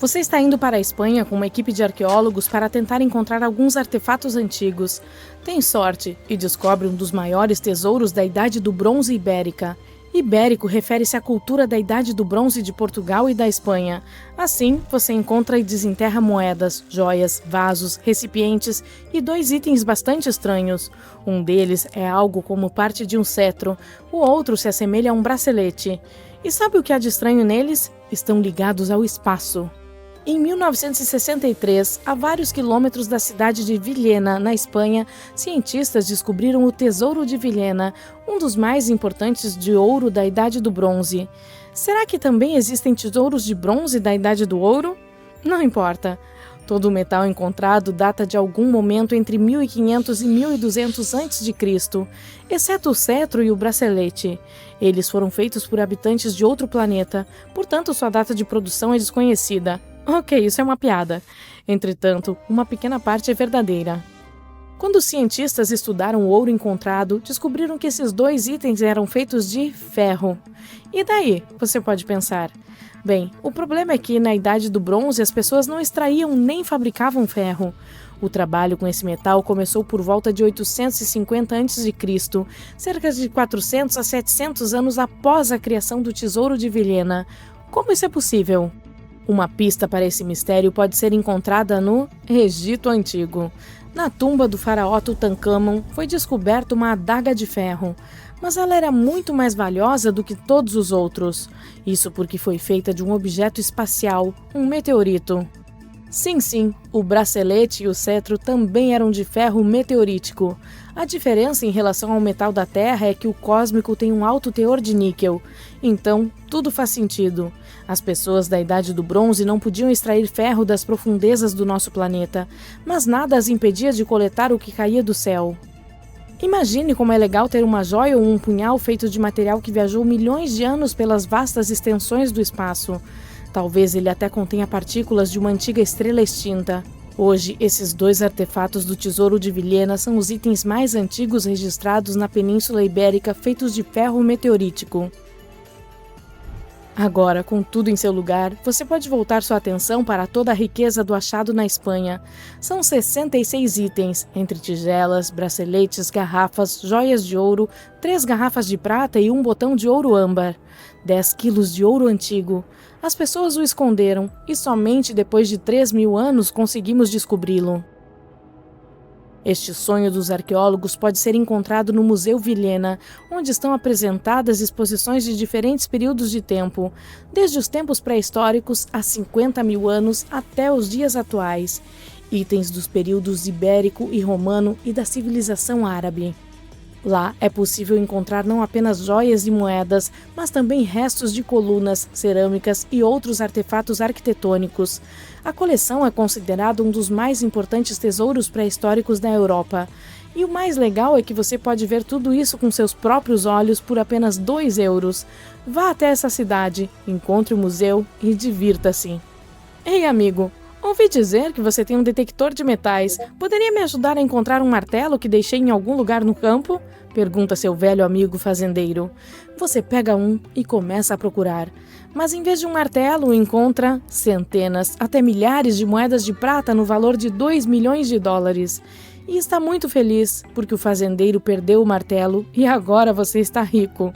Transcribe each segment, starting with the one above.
Você está indo para a Espanha com uma equipe de arqueólogos para tentar encontrar alguns artefatos antigos. Tem sorte e descobre um dos maiores tesouros da Idade do Bronze Ibérica. Ibérico refere-se à cultura da Idade do Bronze de Portugal e da Espanha. Assim, você encontra e desenterra moedas, joias, vasos, recipientes e 2 itens bastante estranhos. Um deles é algo como parte de um cetro, o outro se assemelha a um bracelete. E sabe o que há de estranho neles? Estão ligados ao espaço. Em 1963, a vários quilômetros da cidade de Villena, na Espanha, cientistas descobriram o Tesouro de Villena, um dos mais importantes de ouro da Idade do Bronze. Será que também existem tesouros de bronze da Idade do Ouro? Não importa. Todo o metal encontrado data de algum momento entre 1500 e 1200 a.C., exceto o cetro e o bracelete. Eles foram feitos por habitantes de outro planeta, portanto sua data de produção é desconhecida. Ok, isso é uma piada. Entretanto, uma pequena parte é verdadeira. Quando os cientistas estudaram o ouro encontrado, descobriram que esses 2 itens eram feitos de ferro. E daí, você pode pensar? Bem, o problema é que na Idade do Bronze as pessoas não extraíam nem fabricavam ferro. O trabalho com esse metal começou por volta de 850 a.C., cerca de 400 a 700 anos após a criação do Tesouro de Villena. Como isso é possível? Uma pista para esse mistério pode ser encontrada no Egito Antigo. Na tumba do faraó Tutancâmon foi descoberta uma adaga de ferro, mas ela era muito mais valiosa do que todos os outros. Isso porque foi feita de um objeto espacial, um meteorito. Sim, o bracelete e o cetro também eram de ferro meteorítico. A diferença em relação ao metal da Terra é que o cósmico tem um alto teor de níquel. Então, tudo faz sentido. As pessoas da Idade do Bronze não podiam extrair ferro das profundezas do nosso planeta, mas nada as impedia de coletar o que caía do céu. Imagine como é legal ter uma joia ou um punhal feito de material que viajou milhões de anos pelas vastas extensões do espaço. Talvez ele até contenha partículas de uma antiga estrela extinta. Hoje, esses 2 artefatos do Tesouro de Villena são os itens mais antigos registrados na Península Ibérica feitos de ferro meteorítico. Agora, com tudo em seu lugar, você pode voltar sua atenção para toda a riqueza do achado na Espanha. São 66 itens, entre tigelas, braceletes, garrafas, joias de ouro, 3 garrafas de prata e um botão de ouro âmbar. 10 quilos de ouro antigo. As pessoas o esconderam e somente depois de 3.000 anos conseguimos descobri-lo. Este sonho dos arqueólogos pode ser encontrado no Museu Villena, onde estão apresentadas exposições de diferentes períodos de tempo, desde os tempos pré-históricos há 50.000 anos até os dias atuais, itens dos períodos ibérico e romano e da civilização árabe. Lá é possível encontrar não apenas joias e moedas, mas também restos de colunas, cerâmicas e outros artefatos arquitetônicos. A coleção é considerada um dos mais importantes tesouros pré-históricos da Europa. E o mais legal é que você pode ver tudo isso com seus próprios olhos por apenas 2 euros. Vá até essa cidade, encontre o museu e divirta-se. Ei, amigo! Ouvi dizer que você tem um detector de metais. Poderia me ajudar a encontrar um martelo que deixei em algum lugar no campo? Pergunta seu velho amigo fazendeiro. Você pega um e começa a procurar. Mas em vez de um martelo, encontra centenas, até milhares de moedas de prata no valor de 2 milhões de dólares. E está muito feliz, porque o fazendeiro perdeu o martelo e agora você está rico.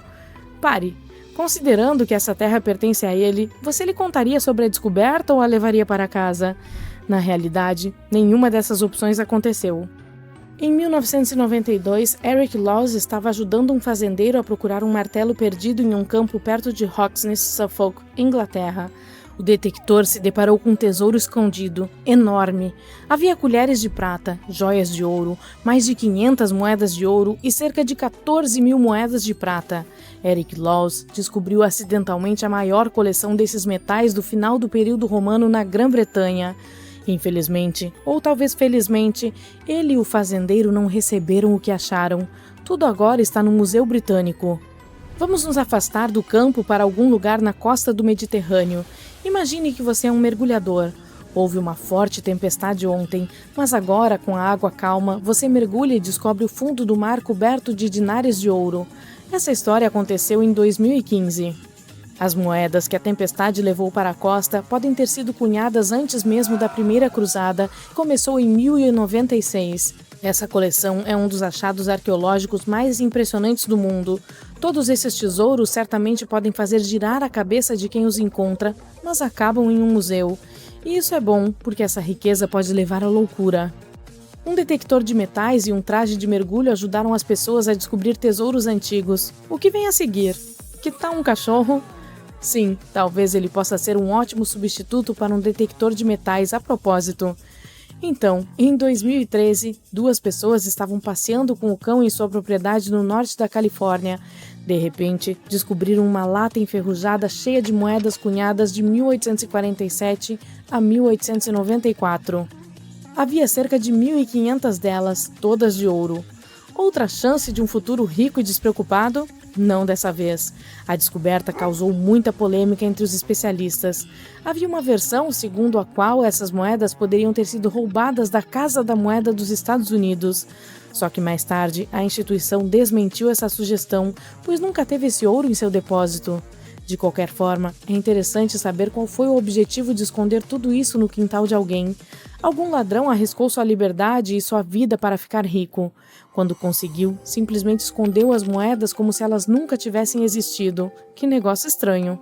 Pare. Considerando que essa terra pertence a ele, você lhe contaria sobre a descoberta ou a levaria para casa? Na realidade, nenhuma dessas opções aconteceu. Em 1992, Eric Laws estava ajudando um fazendeiro a procurar um martelo perdido em um campo perto de Hoxne, Suffolk, Inglaterra. O detector se deparou com um tesouro escondido, enorme. Havia colheres de prata, joias de ouro, mais de 500 moedas de ouro e cerca de 14.000 moedas de prata. Eric Laws descobriu acidentalmente a maior coleção desses metais do final do período romano na Grã-Bretanha. Infelizmente, ou talvez felizmente, ele e o fazendeiro não receberam o que acharam. Tudo agora está no Museu Britânico. Vamos nos afastar do campo para algum lugar na costa do Mediterrâneo. Imagine que você é um mergulhador. Houve uma forte tempestade ontem, mas agora, com a água calma, você mergulha e descobre o fundo do mar coberto de dinares de ouro. Essa história aconteceu em 2015. As moedas que a tempestade levou para a costa podem ter sido cunhadas antes mesmo da primeira cruzada, que começou em 1096. Essa coleção é um dos achados arqueológicos mais impressionantes do mundo. Todos esses tesouros certamente podem fazer girar a cabeça de quem os encontra, mas acabam em um museu. E isso é bom, porque essa riqueza pode levar à loucura. Um detector de metais e um traje de mergulho ajudaram as pessoas a descobrir tesouros antigos. O que vem a seguir? Que tal um cachorro? Sim, talvez ele possa ser um ótimo substituto para um detector de metais a propósito. Então, em 2013, 2 pessoas estavam passeando com o cão em sua propriedade no norte da Califórnia. De repente, descobriram uma lata enferrujada cheia de moedas cunhadas de 1847 a 1894. Havia cerca de 1.500 delas, todas de ouro. Outra chance de um futuro rico e despreocupado? Não dessa vez. A descoberta causou muita polêmica entre os especialistas. Havia uma versão segundo a qual essas moedas poderiam ter sido roubadas da Casa da Moeda dos Estados Unidos. Só que mais tarde, a instituição desmentiu essa sugestão, pois nunca teve esse ouro em seu depósito. De qualquer forma, é interessante saber qual foi o objetivo de esconder tudo isso no quintal de alguém. Algum ladrão arriscou sua liberdade e sua vida para ficar rico. Quando conseguiu, simplesmente escondeu as moedas como se elas nunca tivessem existido. Que negócio estranho.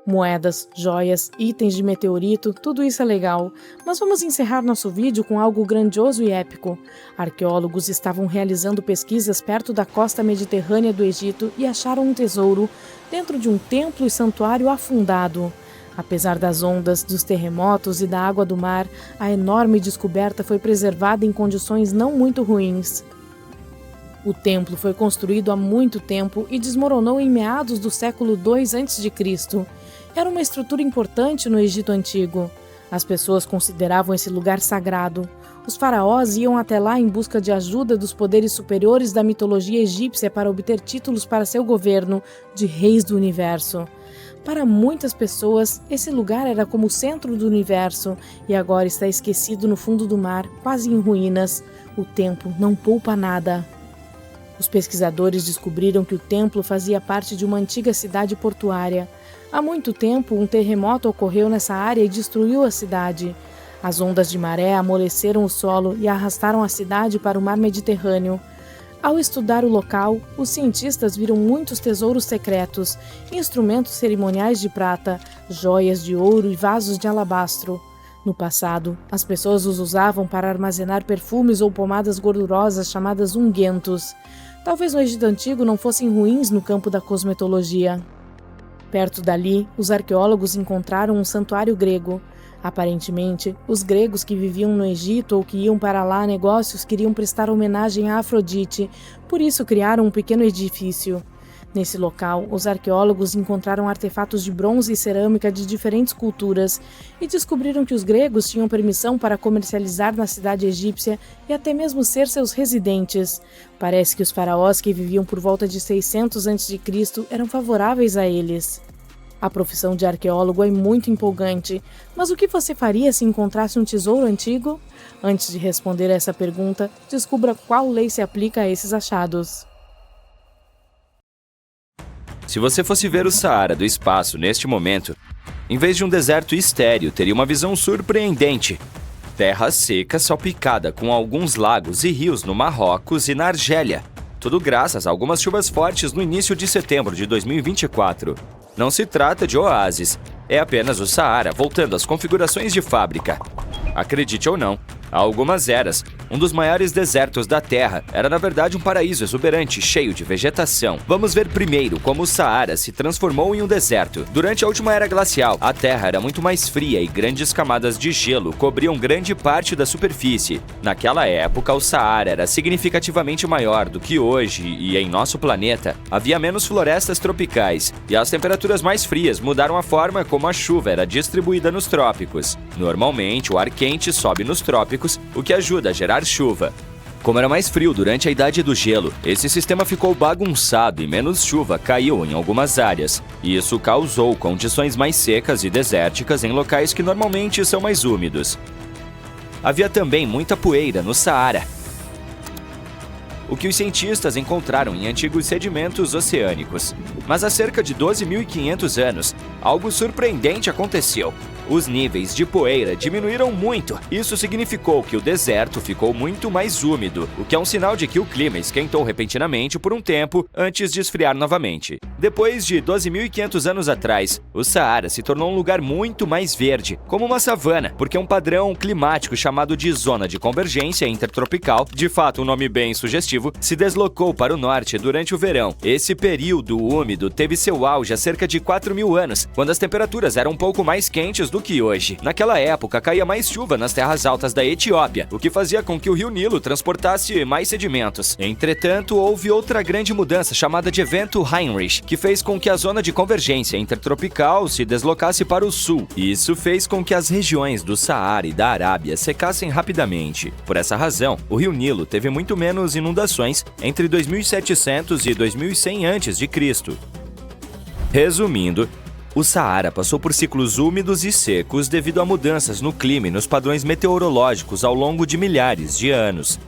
Moedas, joias, itens de meteorito, tudo isso é legal. Mas vamos encerrar nosso vídeo com algo grandioso e épico. Arqueólogos estavam realizando pesquisas perto da costa mediterrânea do Egito e acharam um tesouro dentro de um templo e santuário afundado. Apesar das ondas, dos terremotos e da água do mar, a enorme descoberta foi preservada em condições não muito ruins. O templo foi construído há muito tempo e desmoronou em meados do século II a.C. Era uma estrutura importante no Egito Antigo. As pessoas consideravam esse lugar sagrado. Os faraós iam até lá em busca de ajuda dos poderes superiores da mitologia egípcia para obter títulos para seu governo de reis do universo. Para muitas pessoas, esse lugar era como o centro do universo e agora está esquecido no fundo do mar, quase em ruínas. O tempo não poupa nada. Os pesquisadores descobriram que o templo fazia parte de uma antiga cidade portuária. Há muito tempo, um terremoto ocorreu nessa área e destruiu a cidade. As ondas de maré amoleceram o solo e arrastaram a cidade para o mar Mediterrâneo. Ao estudar o local, os cientistas viram muitos tesouros secretos, instrumentos cerimoniais de prata, joias de ouro e vasos de alabastro. No passado, as pessoas os usavam para armazenar perfumes ou pomadas gordurosas chamadas ungüentos. Talvez no Egito Antigo não fossem ruins no campo da cosmetologia. Perto dali, os arqueólogos encontraram um santuário grego. Aparentemente, os gregos que viviam no Egito ou que iam para lá a negócios queriam prestar homenagem a Afrodite, por isso criaram um pequeno edifício. Nesse local, os arqueólogos encontraram artefatos de bronze e cerâmica de diferentes culturas e descobriram que os gregos tinham permissão para comercializar na cidade egípcia e até mesmo ser seus residentes. Parece que os faraós que viviam por volta de 600 a.C. eram favoráveis a eles. A profissão de arqueólogo é muito empolgante, mas o que você faria se encontrasse um tesouro antigo? Antes de responder a essa pergunta, descubra qual lei se aplica a esses achados. Se você fosse ver o Saara do espaço neste momento, em vez de um deserto estéril, teria uma visão surpreendente. Terra seca salpicada com alguns lagos e rios no Marrocos e na Argélia. Tudo graças a algumas chuvas fortes no início de setembro de 2024. Não se trata de oásis, é apenas o Saara voltando às configurações de fábrica. Acredite ou não, há algumas eras, um dos maiores desertos da Terra era na verdade um paraíso exuberante cheio de vegetação. Vamos ver primeiro como o Saara se transformou em um deserto. Durante a última era glacial, a Terra era muito mais fria e grandes camadas de gelo cobriam grande parte da superfície. Naquela época, o Saara era significativamente maior do que hoje e em nosso planeta havia menos florestas tropicais e as temperaturas mais frias mudaram a forma como a chuva era distribuída nos trópicos. Normalmente, o ar quente sobe nos trópicos, o que ajuda a gerar chuva. Como era mais frio durante a Idade do Gelo, esse sistema ficou bagunçado e menos chuva caiu em algumas áreas. Isso causou condições mais secas e desérticas em locais que normalmente são mais úmidos. Havia também muita poeira no Saara. o que os cientistas encontraram em antigos sedimentos oceânicos. Mas há cerca de 12.500 anos, algo surpreendente aconteceu. Os níveis de poeira diminuíram muito. Isso significou que o deserto ficou muito mais úmido, o que é um sinal de que o clima esquentou repentinamente por um tempo antes de esfriar novamente. Depois de 12.500 anos atrás, o Saara se tornou um lugar muito mais verde, como uma savana, porque um padrão climático chamado de Zona de Convergência Intertropical, de fato um nome bem sugestivo, se deslocou para o norte durante o verão. Esse período úmido teve seu auge há cerca de 4.000 anos, quando as temperaturas eram um pouco mais quentes do que hoje. Naquela época, caía mais chuva nas terras altas da Etiópia, o que fazia com que o rio Nilo transportasse mais sedimentos. Entretanto, houve outra grande mudança chamada de Evento Heinrich, que fez com que a zona de convergência intertropical se deslocasse para o sul. Isso fez com que as regiões do Saara e da Arábia secassem rapidamente. Por essa razão, o rio Nilo teve muito menos inundações entre 2700 e 2100 a.C. Resumindo, o Saara passou por ciclos úmidos e secos devido a mudanças no clima e nos padrões meteorológicos ao longo de milhares de anos.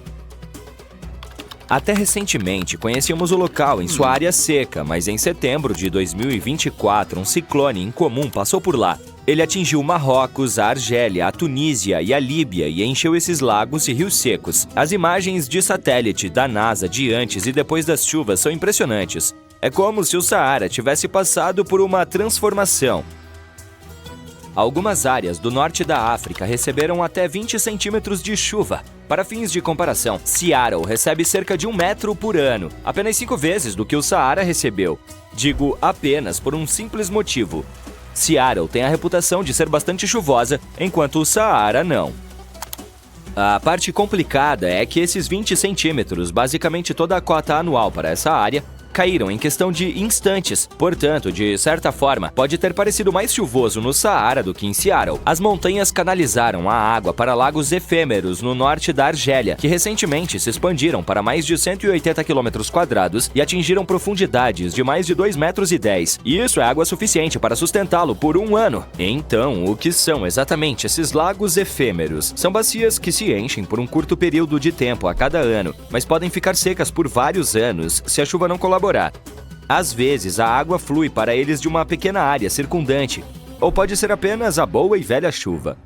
Até recentemente, conhecíamos o local em sua área seca, mas em setembro de 2024, um ciclone incomum passou por lá. Ele atingiu o Marrocos, a Argélia, a Tunísia e a Líbia e encheu esses lagos e rios secos. As imagens de satélite da NASA de antes e depois das chuvas são impressionantes. É como se o Saara tivesse passado por uma transformação. Algumas áreas do norte da África receberam até 20 centímetros de chuva. Para fins de comparação, Seattle recebe cerca de 1 metro por ano, apenas 5 vezes do que o Saara recebeu. Digo apenas por um simples motivo. Seattle tem a reputação de ser bastante chuvosa, enquanto o Saara não. A parte complicada é que esses 20 centímetros, basicamente toda a cota anual para essa área, caíram em questão de instantes. Portanto, de certa forma, pode ter parecido mais chuvoso no Saara do que em Seattle. As montanhas canalizaram a água para lagos efêmeros no norte da Argélia, que recentemente se expandiram para mais de 180 km² e atingiram profundidades de mais de 2,10 metros. E isso é água suficiente para sustentá-lo por um ano. Então, o que são exatamente esses lagos efêmeros? São bacias que se enchem por um curto período de tempo a cada ano, mas podem ficar secas por vários anos se a chuva não colaborar. Às vezes, a água flui para eles de uma pequena área circundante, ou pode ser apenas a boa e velha chuva.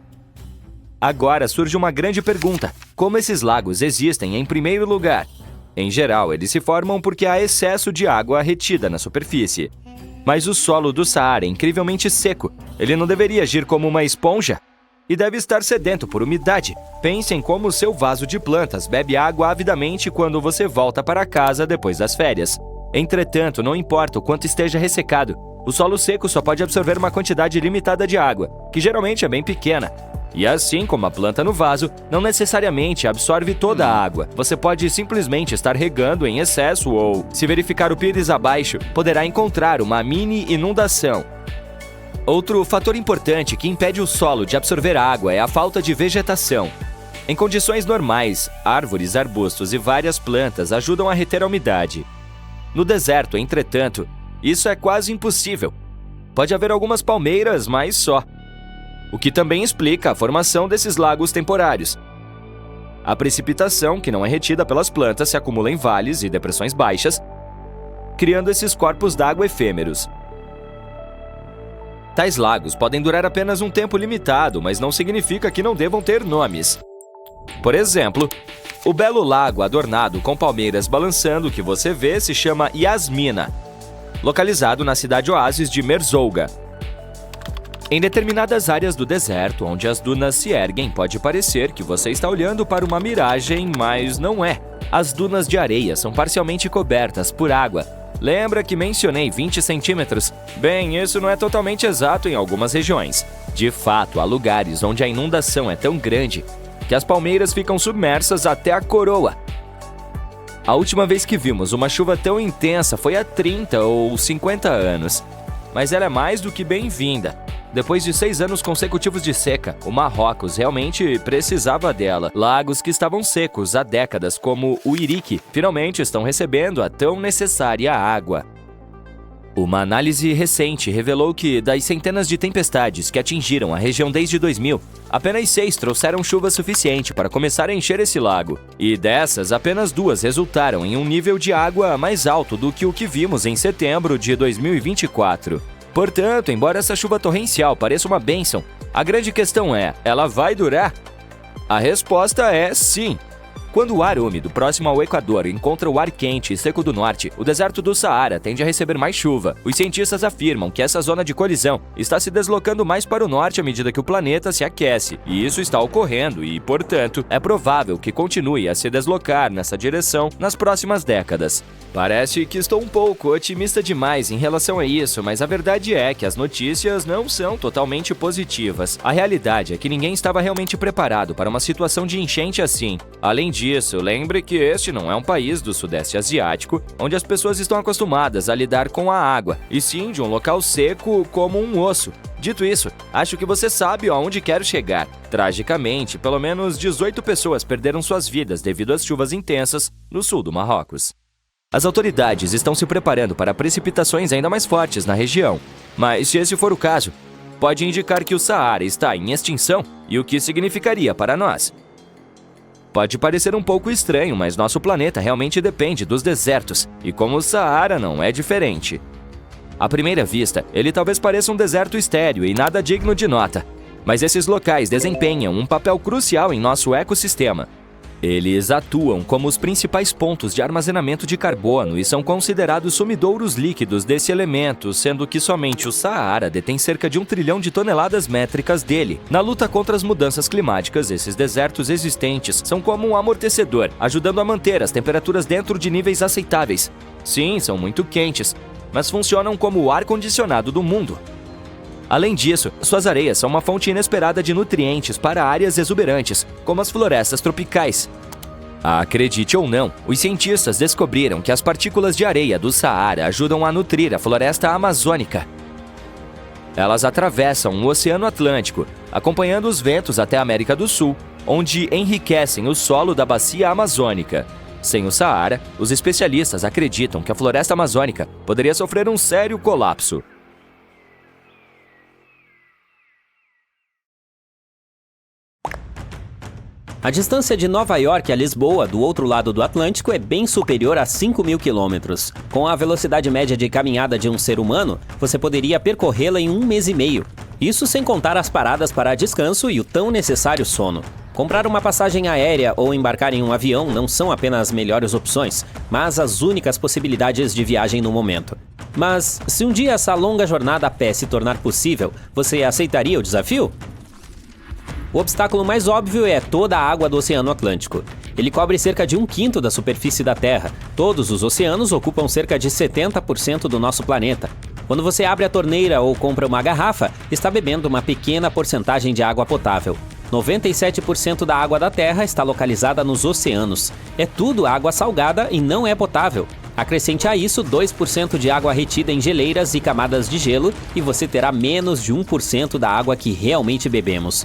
Agora surge uma grande pergunta: como esses lagos existem em primeiro lugar? Em geral, eles se formam porque há excesso de água retida na superfície. Mas o solo do Saara é incrivelmente seco. Ele não deveria agir como uma esponja? E deve estar sedento por umidade. Pense em como o seu vaso de plantas bebe água avidamente quando você volta para casa depois das férias. Entretanto, não importa o quanto esteja ressecado, o solo seco só pode absorver uma quantidade limitada de água, que geralmente é bem pequena. E assim como a planta no vaso, não necessariamente absorve toda a água. Você pode simplesmente estar regando em excesso ou, se verificar o pires abaixo, poderá encontrar uma mini inundação. Outro fator importante que impede o solo de absorver água é a falta de vegetação. Em condições normais, árvores, arbustos e várias plantas ajudam a reter a umidade. No deserto, entretanto, isso é quase impossível. Pode haver algumas palmeiras, mas só. O que também explica a formação desses lagos temporários. A precipitação, que não é retida pelas plantas, se acumula em vales e depressões baixas, criando esses corpos d'água efêmeros. Tais lagos podem durar apenas um tempo limitado, mas não significa que não devam ter nomes. Por exemplo, o belo lago adornado com palmeiras balançando que você vê se chama Yasmina, localizado na cidade oásis de Merzouga. Em determinadas áreas do deserto, onde as dunas se erguem, pode parecer que você está olhando para uma miragem, mas não é. As dunas de areia são parcialmente cobertas por água. Lembra que mencionei 20 centímetros? Bem, isso não é totalmente exato em algumas regiões. De fato, há lugares onde a inundação é tão grande que as palmeiras ficam submersas até a coroa. A última vez que vimos uma chuva tão intensa foi há 30 ou 50 anos. Mas ela é mais do que bem-vinda. Depois de 6 anos consecutivos de seca, o Marrocos realmente precisava dela. Lagos que estavam secos há décadas, como o Irique, finalmente estão recebendo a tão necessária água. Uma análise recente revelou que, das centenas de tempestades que atingiram a região desde 2000, apenas 6 trouxeram chuva suficiente para começar a encher esse lago. E dessas, apenas 2 resultaram em um nível de água mais alto do que o que vimos em setembro de 2024. Portanto, embora essa chuva torrencial pareça uma bênção, a grande questão é, ela vai durar? A resposta é sim. Quando o ar úmido próximo ao Equador encontra o ar quente e seco do norte, o deserto do Saara tende a receber mais chuva. Os cientistas afirmam que essa zona de colisão está se deslocando mais para o norte à medida que o planeta se aquece, e isso está ocorrendo e, portanto, é provável que continue a se deslocar nessa direção nas próximas décadas. Parece que estou um pouco otimista demais em relação a isso, mas a verdade é que as notícias não são totalmente positivas. A realidade é que ninguém estava realmente preparado para uma situação de enchente assim. Além disso, lembre que este não é um país do Sudeste Asiático, onde as pessoas estão acostumadas a lidar com a água, e sim de um local seco como um osso. Dito isso, acho que você sabe aonde quero chegar. Tragicamente, pelo menos 18 pessoas perderam suas vidas devido às chuvas intensas no sul do Marrocos. As autoridades estão se preparando para precipitações ainda mais fortes na região, mas se esse for o caso, pode indicar que o Saara está em extinção e o que significaria para nós. Pode parecer um pouco estranho, mas nosso planeta realmente depende dos desertos, e como o Saara não é diferente. À primeira vista, ele talvez pareça um deserto estéril e nada digno de nota, mas esses locais desempenham um papel crucial em nosso ecossistema. Eles atuam como os principais pontos de armazenamento de carbono e são considerados sumidouros líquidos desse elemento, sendo que somente o Saara detém cerca de 1 trilhão de toneladas métricas dele. Na luta contra as mudanças climáticas, esses desertos existentes são como um amortecedor, ajudando a manter as temperaturas dentro de níveis aceitáveis. Sim, são muito quentes, mas funcionam como o ar-condicionado do mundo. Além disso, suas areias são uma fonte inesperada de nutrientes para áreas exuberantes, como as florestas tropicais. Acredite ou não, os cientistas descobriram que as partículas de areia do Saara ajudam a nutrir a floresta amazônica. Elas atravessam o Oceano Atlântico, acompanhando os ventos até a América do Sul, onde enriquecem o solo da bacia amazônica. Sem o Saara, os especialistas acreditam que a floresta amazônica poderia sofrer um sério colapso. A distância de Nova York a Lisboa, do outro lado do Atlântico, é bem superior a 5.000 quilômetros. Com a velocidade média de caminhada de um ser humano, você poderia percorrê-la em 1 mês e meio. Isso sem contar as paradas para descanso e o tão necessário sono. Comprar uma passagem aérea ou embarcar em um avião não são apenas as melhores opções, mas as únicas possibilidades de viagem no momento. Mas, se um dia essa longa jornada a pé se tornar possível, você aceitaria o desafio? O obstáculo mais óbvio é toda a água do Oceano Atlântico. Ele cobre cerca de 1/5 da superfície da Terra. Todos os oceanos ocupam cerca de 70% do nosso planeta. Quando você abre a torneira ou compra uma garrafa, está bebendo uma pequena porcentagem de água potável. 97% da água da Terra está localizada nos oceanos. É tudo água salgada e não é potável. Acrescente a isso 2% de água retida em geleiras e camadas de gelo e você terá menos de 1% da água que realmente bebemos.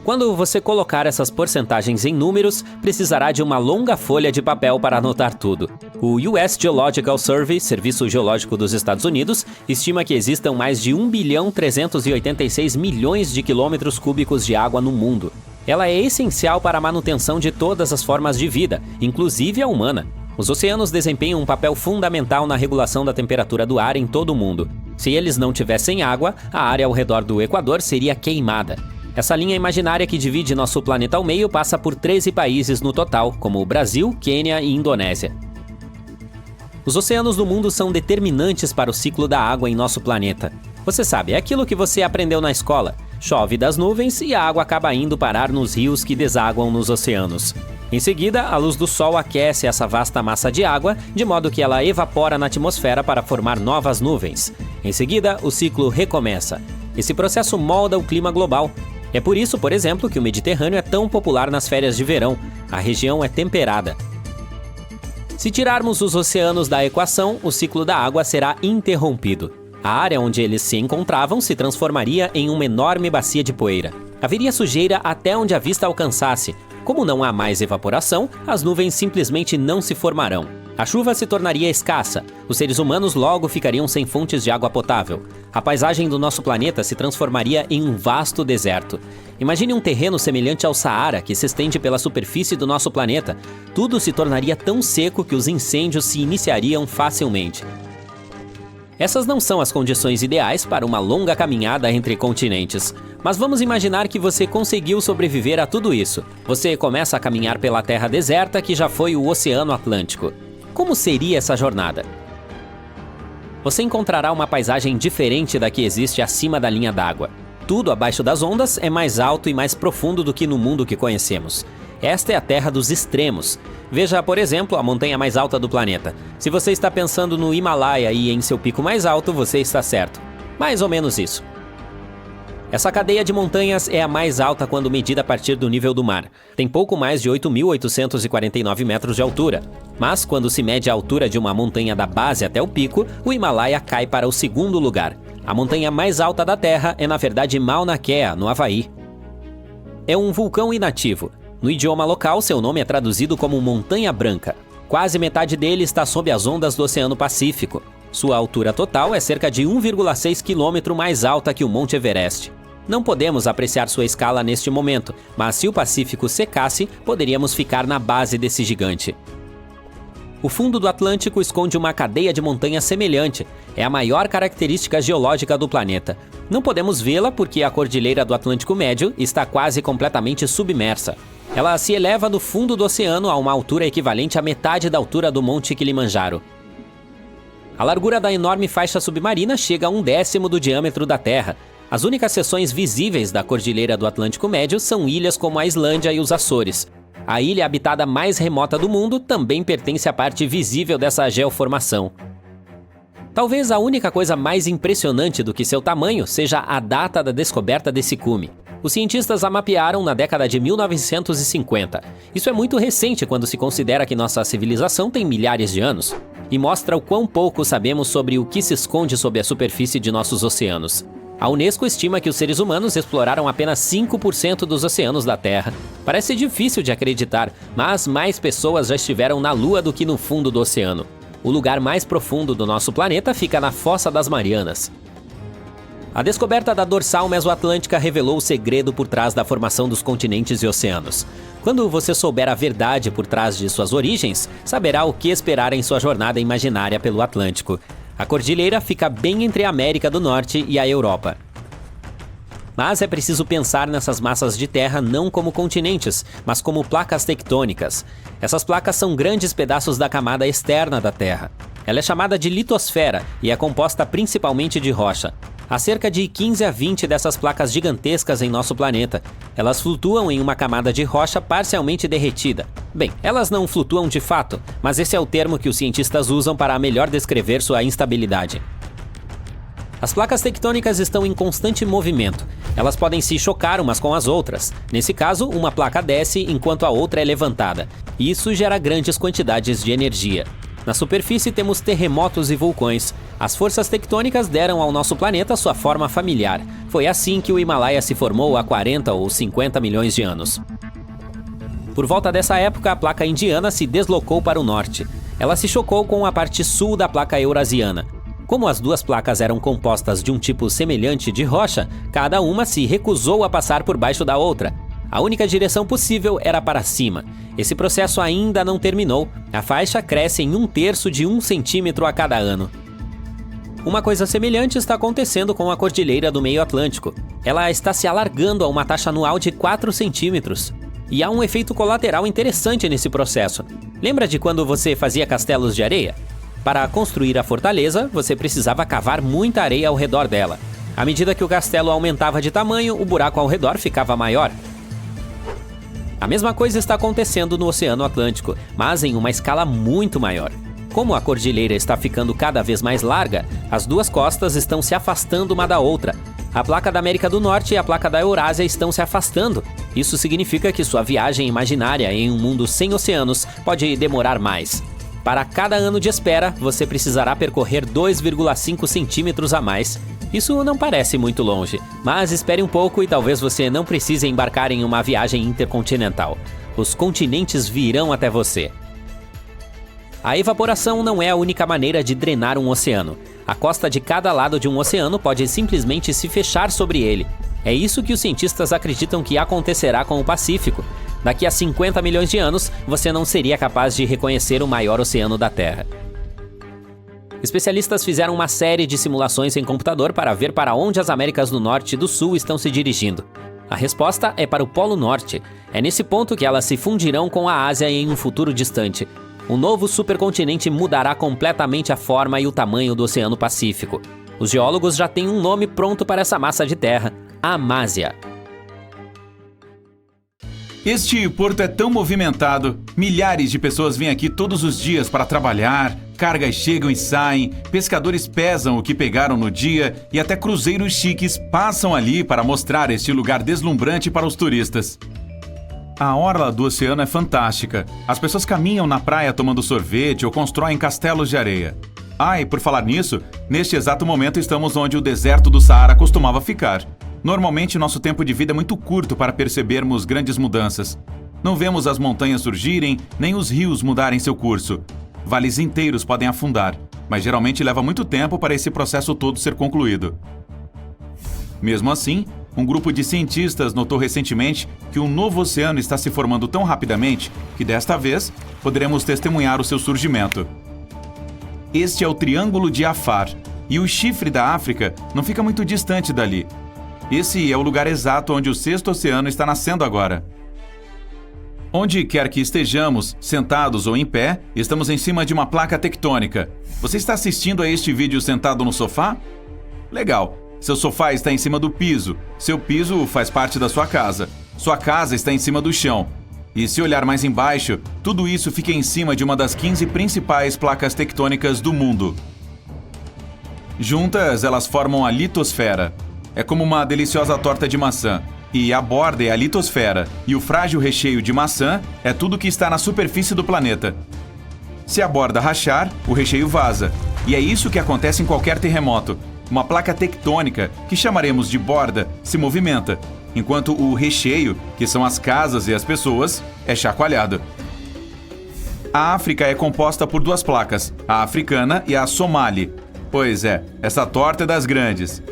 Quando você colocar essas porcentagens em números, precisará de uma longa folha de papel para anotar tudo. O US Geological Survey, Serviço Geológico dos Estados Unidos, estima que existam mais de 1.386 bilhões de quilômetros cúbicos de água no mundo. Ela é essencial para a manutenção de todas as formas de vida, inclusive a humana. Os oceanos desempenham um papel fundamental na regulação da temperatura do ar em todo o mundo. Se eles não tivessem água, a área ao redor do Equador seria queimada. Essa linha imaginária que divide nosso planeta ao meio passa por 13 países no total, como o Brasil, Quênia e Indonésia. Os oceanos do mundo são determinantes para o ciclo da água em nosso planeta. Você sabe, é aquilo que você aprendeu na escola. Chove das nuvens e a água acaba indo parar nos rios que desaguam nos oceanos. Em seguida, a luz do sol aquece essa vasta massa de água, de modo que ela evapora na atmosfera para formar novas nuvens. Em seguida, o ciclo recomeça. Esse processo molda o clima global. É por isso, por exemplo, que o Mediterrâneo é tão popular nas férias de verão. A região é temperada. Se tirarmos os oceanos da equação, o ciclo da água será interrompido. A área onde eles se encontravam se transformaria em uma enorme bacia de poeira. Haveria sujeira até onde a vista alcançasse. Como não há mais evaporação, as nuvens simplesmente não se formarão. A chuva se tornaria escassa, os seres humanos logo ficariam sem fontes de água potável. A paisagem do nosso planeta se transformaria em um vasto deserto. Imagine um terreno semelhante ao Saara, que se estende pela superfície do nosso planeta. Tudo se tornaria tão seco que os incêndios se iniciariam facilmente. Essas não são as condições ideais para uma longa caminhada entre continentes. Mas vamos imaginar que você conseguiu sobreviver a tudo isso. Você começa a caminhar pela terra deserta que já foi o Oceano Atlântico. Como seria essa jornada? Você encontrará uma paisagem diferente da que existe acima da linha d'água. Tudo abaixo das ondas é mais alto e mais profundo do que no mundo que conhecemos. Esta é a Terra dos extremos. Veja, por exemplo, a montanha mais alta do planeta. Se você está pensando no Himalaia e em seu pico mais alto, você está certo. Mais ou menos isso. Essa cadeia de montanhas é a mais alta quando medida a partir do nível do mar. Tem pouco mais de 8.849 metros de altura. Mas, quando se mede a altura de uma montanha da base até o pico, o Himalaia cai para o segundo lugar. A montanha mais alta da Terra é, na verdade, Mauna Kea, no Havaí. É um vulcão inativo. No idioma local, seu nome é traduzido como Montanha Branca. Quase metade dele está sob as ondas do Oceano Pacífico. Sua altura total é cerca de 1,6 km mais alta que o Monte Everest. Não podemos apreciar sua escala neste momento, mas se o Pacífico secasse, poderíamos ficar na base desse gigante. O fundo do Atlântico esconde uma cadeia de montanhas semelhante. É a maior característica geológica do planeta. Não podemos vê-la porque a Cordilheira do Atlântico Médio está quase completamente submersa. Ela se eleva do fundo do oceano a uma altura equivalente à metade da altura do Monte Kilimanjaro. A largura da enorme faixa submarina chega a 1/10 do diâmetro da Terra. As únicas seções visíveis da Cordilheira do Atlântico Médio são ilhas como a Islândia e os Açores. A ilha habitada mais remota do mundo também pertence à parte visível dessa geoformação. Talvez a única coisa mais impressionante do que seu tamanho seja a data da descoberta desse cume. Os cientistas a mapearam na década de 1950. Isso é muito recente quando se considera que nossa civilização tem milhares de anos. E mostra o quão pouco sabemos sobre o que se esconde sob a superfície de nossos oceanos. A Unesco estima que os seres humanos exploraram apenas 5% dos oceanos da Terra. Parece difícil de acreditar, mas mais pessoas já estiveram na Lua do que no fundo do oceano. O lugar mais profundo do nosso planeta fica na Fossa das Marianas. A descoberta da dorsal mesoatlântica revelou o segredo por trás da formação dos continentes e oceanos. Quando você souber a verdade por trás de suas origens, saberá o que esperar em sua jornada imaginária pelo Atlântico. A cordilheira fica bem entre a América do Norte e a Europa. Mas é preciso pensar nessas massas de terra não como continentes, mas como placas tectônicas. Essas placas são grandes pedaços da camada externa da Terra. Ela é chamada de litosfera e é composta principalmente de rocha. Há cerca de 15 a 20 dessas placas gigantescas em nosso planeta. Elas flutuam em uma camada de rocha parcialmente derretida. Bem, elas não flutuam de fato, mas esse é o termo que os cientistas usam para melhor descrever sua instabilidade. As placas tectônicas estão em constante movimento. Elas podem se chocar umas com as outras. Nesse caso, uma placa desce enquanto a outra é levantada. E isso gera grandes quantidades de energia. Na superfície temos terremotos e vulcões. As forças tectônicas deram ao nosso planeta sua forma familiar. Foi assim que o Himalaia se formou há 40 ou 50 milhões de anos. Por volta dessa época, a placa indiana se deslocou para o norte. Ela se chocou com a parte sul da placa eurasiana. Como as duas placas eram compostas de um tipo semelhante de rocha, cada uma se recusou a passar por baixo da outra. A única direção possível era para cima. Esse processo ainda não terminou. A faixa cresce em 1/3 de 1 centímetro a cada ano. Uma coisa semelhante está acontecendo com a Cordilheira do Meio Atlântico. Ela está se alargando a uma taxa anual de 4 centímetros. E há um efeito colateral interessante nesse processo. Lembra de quando você fazia castelos de areia? Para construir a fortaleza, você precisava cavar muita areia ao redor dela. À medida que o castelo aumentava de tamanho, o buraco ao redor ficava maior. A mesma coisa está acontecendo no Oceano Atlântico, mas em uma escala muito maior. Como a cordilheira está ficando cada vez mais larga, as duas costas estão se afastando uma da outra. A placa da América do Norte e a placa da Eurásia estão se afastando. Isso significa que sua viagem imaginária em um mundo sem oceanos pode demorar mais. Para cada ano de espera, você precisará percorrer 2,5 centímetros a mais. Isso não parece muito longe, mas espere um pouco e talvez você não precise embarcar em uma viagem intercontinental. Os continentes virão até você. A evaporação não é a única maneira de drenar um oceano. A costa de cada lado de um oceano pode simplesmente se fechar sobre ele. É isso que os cientistas acreditam que acontecerá com o Pacífico. Daqui a 50 milhões de anos, você não seria capaz de reconhecer o maior oceano da Terra. Especialistas fizeram uma série de simulações em computador para ver para onde as Américas do Norte e do Sul estão se dirigindo. A resposta é para o Polo Norte. É nesse ponto que elas se fundirão com a Ásia em um futuro distante. O novo supercontinente mudará completamente a forma e o tamanho do Oceano Pacífico. Os geólogos já têm um nome pronto para essa massa de terra: Amásia. Este porto é tão movimentado. Milhares de pessoas vêm aqui todos os dias para trabalhar, cargas chegam e saem, pescadores pesam o que pegaram no dia e até cruzeiros chiques passam ali para mostrar este lugar deslumbrante para os turistas. A orla do oceano é fantástica. As pessoas caminham na praia tomando sorvete ou constroem castelos de areia. E por falar nisso, neste exato momento estamos onde o deserto do Saara costumava ficar. Normalmente, nosso tempo de vida é muito curto para percebermos grandes mudanças. Não vemos as montanhas surgirem, nem os rios mudarem seu curso. Vales inteiros podem afundar, mas geralmente leva muito tempo para esse processo todo ser concluído. Mesmo assim, um grupo de cientistas notou recentemente que um novo oceano está se formando tão rapidamente que, desta vez, poderemos testemunhar o seu surgimento. Este é o Triângulo de Afar, e o chifre da África não fica muito distante dali. Esse é o lugar exato onde o sexto oceano está nascendo agora. Onde quer que estejamos, sentados ou em pé, estamos em cima de uma placa tectônica. Você está assistindo a este vídeo sentado no sofá? Legal! Seu sofá está em cima do piso. Seu piso faz parte da sua casa. Sua casa está em cima do chão. E se olhar mais embaixo, tudo isso fica em cima de uma das 15 principais placas tectônicas do mundo. Juntas, elas formam a litosfera. É como uma deliciosa torta de maçã. E a borda é a litosfera. E o frágil recheio de maçã é tudo que está na superfície do planeta. Se a borda rachar, o recheio vaza. E é isso que acontece em qualquer terremoto. Uma placa tectônica, que chamaremos de borda, se movimenta, enquanto o recheio, que são as casas e as pessoas, é chacoalhado. A África é composta por duas placas, a africana e a somali. Pois é, essa torta é das grandes.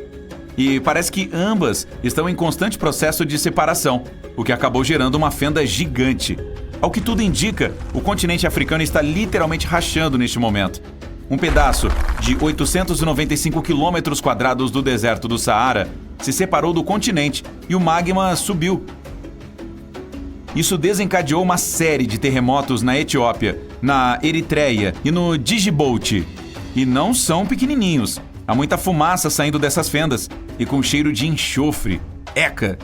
E parece que ambas estão em constante processo de separação, o que acabou gerando uma fenda gigante. Ao que tudo indica, o continente africano está literalmente rachando neste momento. Um pedaço de 895 quilômetros quadrados do deserto do Saara se separou do continente e o magma subiu. Isso desencadeou uma série de terremotos na Etiópia, na Eritreia e no Djibouti. E não são pequenininhos. Há muita fumaça saindo dessas fendas e com cheiro de enxofre. Eca!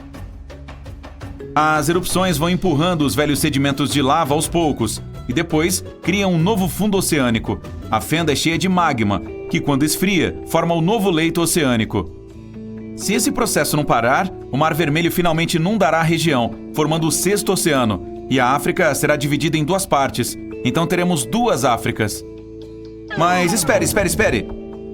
As erupções vão empurrando os velhos sedimentos de lava aos poucos e depois criam um novo fundo oceânico. A fenda é cheia de magma, que quando esfria, forma o novo leito oceânico. Se esse processo não parar, o Mar Vermelho finalmente inundará a região, formando o sexto oceano, e a África será dividida em duas partes. Então teremos duas Áfricas. Mas espere!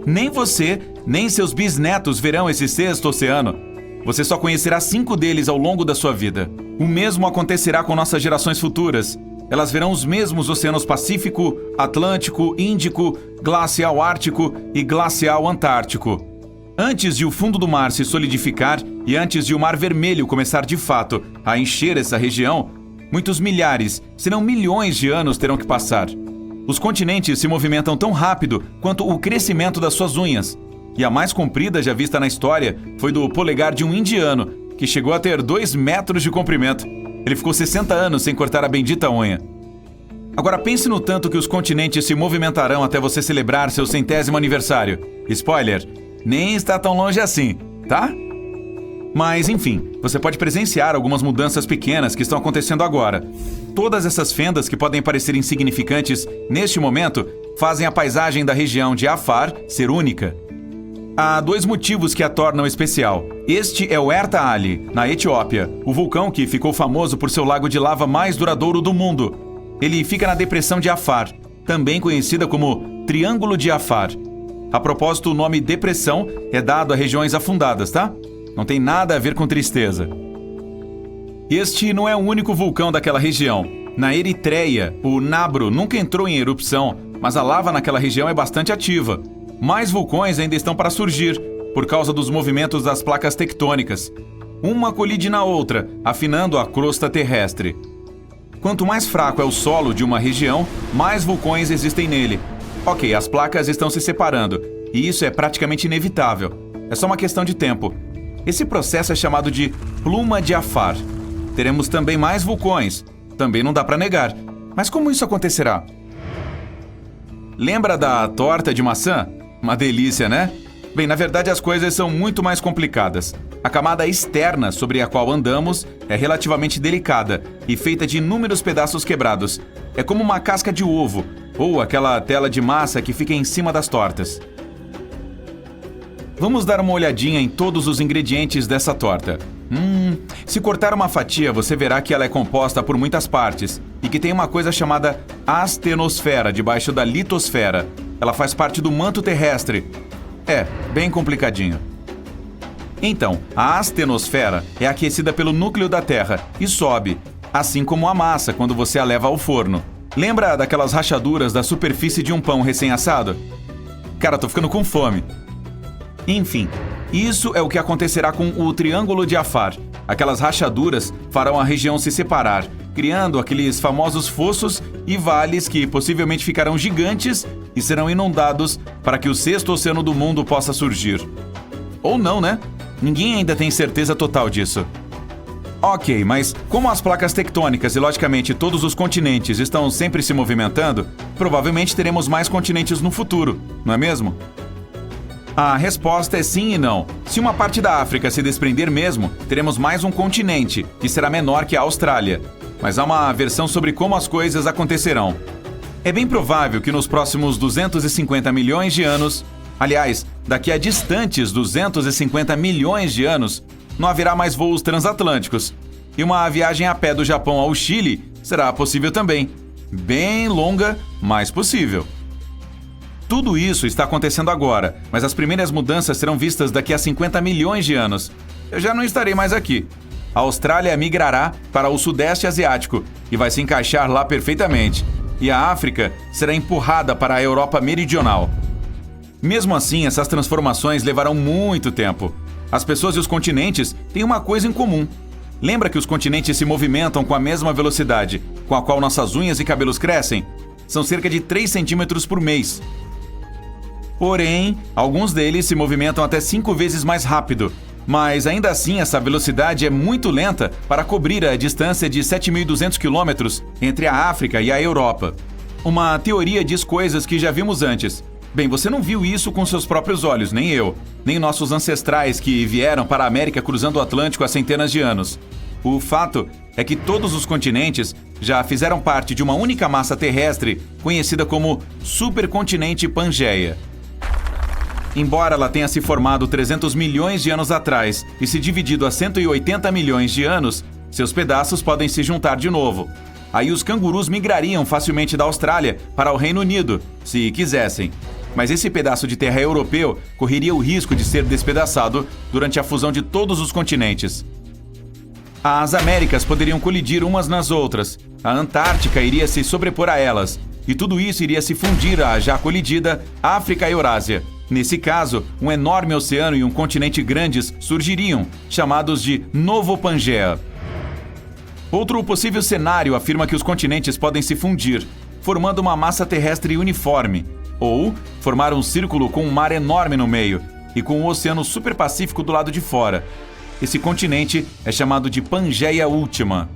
Nem você, nem seus bisnetos verão esse sexto oceano. Você só conhecerá 5 deles ao longo da sua vida. O mesmo acontecerá com nossas gerações futuras. Elas verão os mesmos oceanos Pacífico, Atlântico, Índico, Glacial Ártico e Glacial Antártico. Antes de o fundo do mar se solidificar e antes de o Mar Vermelho começar de fato a encher essa região, muitos milhares, se não milhões de anos terão que passar. Os continentes se movimentam tão rápido quanto o crescimento das suas unhas. E a mais comprida já vista na história foi do polegar de um indiano, que chegou a ter 2 metros de comprimento. Ele ficou 60 anos sem cortar a bendita unha. Agora pense no tanto que os continentes se movimentarão até você celebrar seu 100º aniversário. Spoiler, nem está tão longe assim, tá? Mas, enfim, você pode presenciar algumas mudanças pequenas que estão acontecendo agora. Todas essas fendas que podem parecer insignificantes neste momento fazem a paisagem da região de Afar ser única. Há 2 motivos que a tornam especial. Este é o Erta Ali, na Etiópia, o vulcão que ficou famoso por seu lago de lava mais duradouro do mundo. Ele fica na depressão de Afar, também conhecida como Triângulo de Afar. A propósito, o nome depressão é dado a regiões afundadas, tá? Não tem nada a ver com tristeza. Este não é o único vulcão daquela região. Na Eritreia, o Nabro nunca entrou em erupção, mas a lava naquela região é bastante ativa. Mais vulcões ainda estão para surgir, por causa dos movimentos das placas tectônicas. Uma colide na outra, afinando a crosta terrestre. Quanto mais fraco é o solo de uma região, mais vulcões existem nele. Ok, as placas estão se separando, e isso é praticamente inevitável. É só uma questão de tempo. Esse processo é chamado de pluma de Jafar. Teremos também mais vulcões. Também não dá para negar. Mas como isso acontecerá? Lembra da torta de maçã? Uma delícia, né? Bem, na verdade as coisas são muito mais complicadas. A camada externa sobre a qual andamos é relativamente delicada e feita de inúmeros pedaços quebrados. É como uma casca de ovo, ou aquela tela de massa que fica em cima das tortas. Vamos dar uma olhadinha em todos os ingredientes dessa torta. Se cortar uma fatia, você verá que ela é composta por muitas partes e que tem uma coisa chamada astenosfera debaixo da litosfera. Ela faz parte do manto terrestre. É, bem complicadinho. Então, a astenosfera é aquecida pelo núcleo da Terra e sobe, assim como a massa quando você a leva ao forno. Lembra daquelas rachaduras da superfície de um pão recém-assado? Cara, tô ficando com fome. Enfim, isso é o que acontecerá com o Triângulo de Jafar. Aquelas rachaduras farão a região se separar, criando aqueles famosos fossos e vales que possivelmente ficarão gigantes e serão inundados para que o sexto oceano do mundo possa surgir. Ou não, né? Ninguém ainda tem certeza total disso. Ok, mas como as placas tectônicas e, logicamente, todos os continentes estão sempre se movimentando, provavelmente teremos mais continentes no futuro, não é mesmo? A resposta é sim e não. Se uma parte da África se desprender mesmo, teremos mais um continente, que será menor que a Austrália. Mas há uma versão sobre como as coisas acontecerão. É bem provável que nos próximos 250 milhões de anos, aliás, daqui a distantes 250 milhões de anos, não haverá mais voos transatlânticos. E uma viagem a pé do Japão ao Chile será possível também. Bem longa, mas possível. Tudo isso está acontecendo agora, mas as primeiras mudanças serão vistas daqui a 50 milhões de anos. Eu já não estarei mais aqui. A Austrália migrará para o Sudeste Asiático e vai se encaixar lá perfeitamente. E a África será empurrada para a Europa Meridional. Mesmo assim, essas transformações levarão muito tempo. As pessoas e os continentes têm uma coisa em comum. Lembra que os continentes se movimentam com a mesma velocidade com a qual nossas unhas e cabelos crescem? São cerca de 3 centímetros por mês. Porém, alguns deles se movimentam até 5 vezes mais rápido. Mas ainda assim, essa velocidade é muito lenta para cobrir a distância de 7.200 quilômetros entre a África e a Europa. Uma teoria diz coisas que já vimos antes. Bem, você não viu isso com seus próprios olhos, nem eu, nem nossos ancestrais que vieram para a América cruzando o Atlântico há centenas de anos. O fato é que todos os continentes já fizeram parte de uma única massa terrestre conhecida como Supercontinente Pangeia. Embora ela tenha se formado 300 milhões de anos atrás e se dividido a 180 milhões de anos, seus pedaços podem se juntar de novo. Aí os cangurus migrariam facilmente da Austrália para o Reino Unido, se quisessem. Mas esse pedaço de terra europeu correria o risco de ser despedaçado durante a fusão de todos os continentes. As Américas poderiam colidir umas nas outras, a Antártica iria se sobrepor a elas, e tudo isso iria se fundir à já colidida África e Eurásia. Nesse caso, um enorme oceano e um continente grandes surgiriam, chamados de Novo Pangeia. Outro possível cenário afirma que os continentes podem se fundir, formando uma massa terrestre uniforme, ou formar um círculo com um mar enorme no meio e com o Oceano Superpacífico do lado de fora. Esse continente é chamado de Pangeia Última.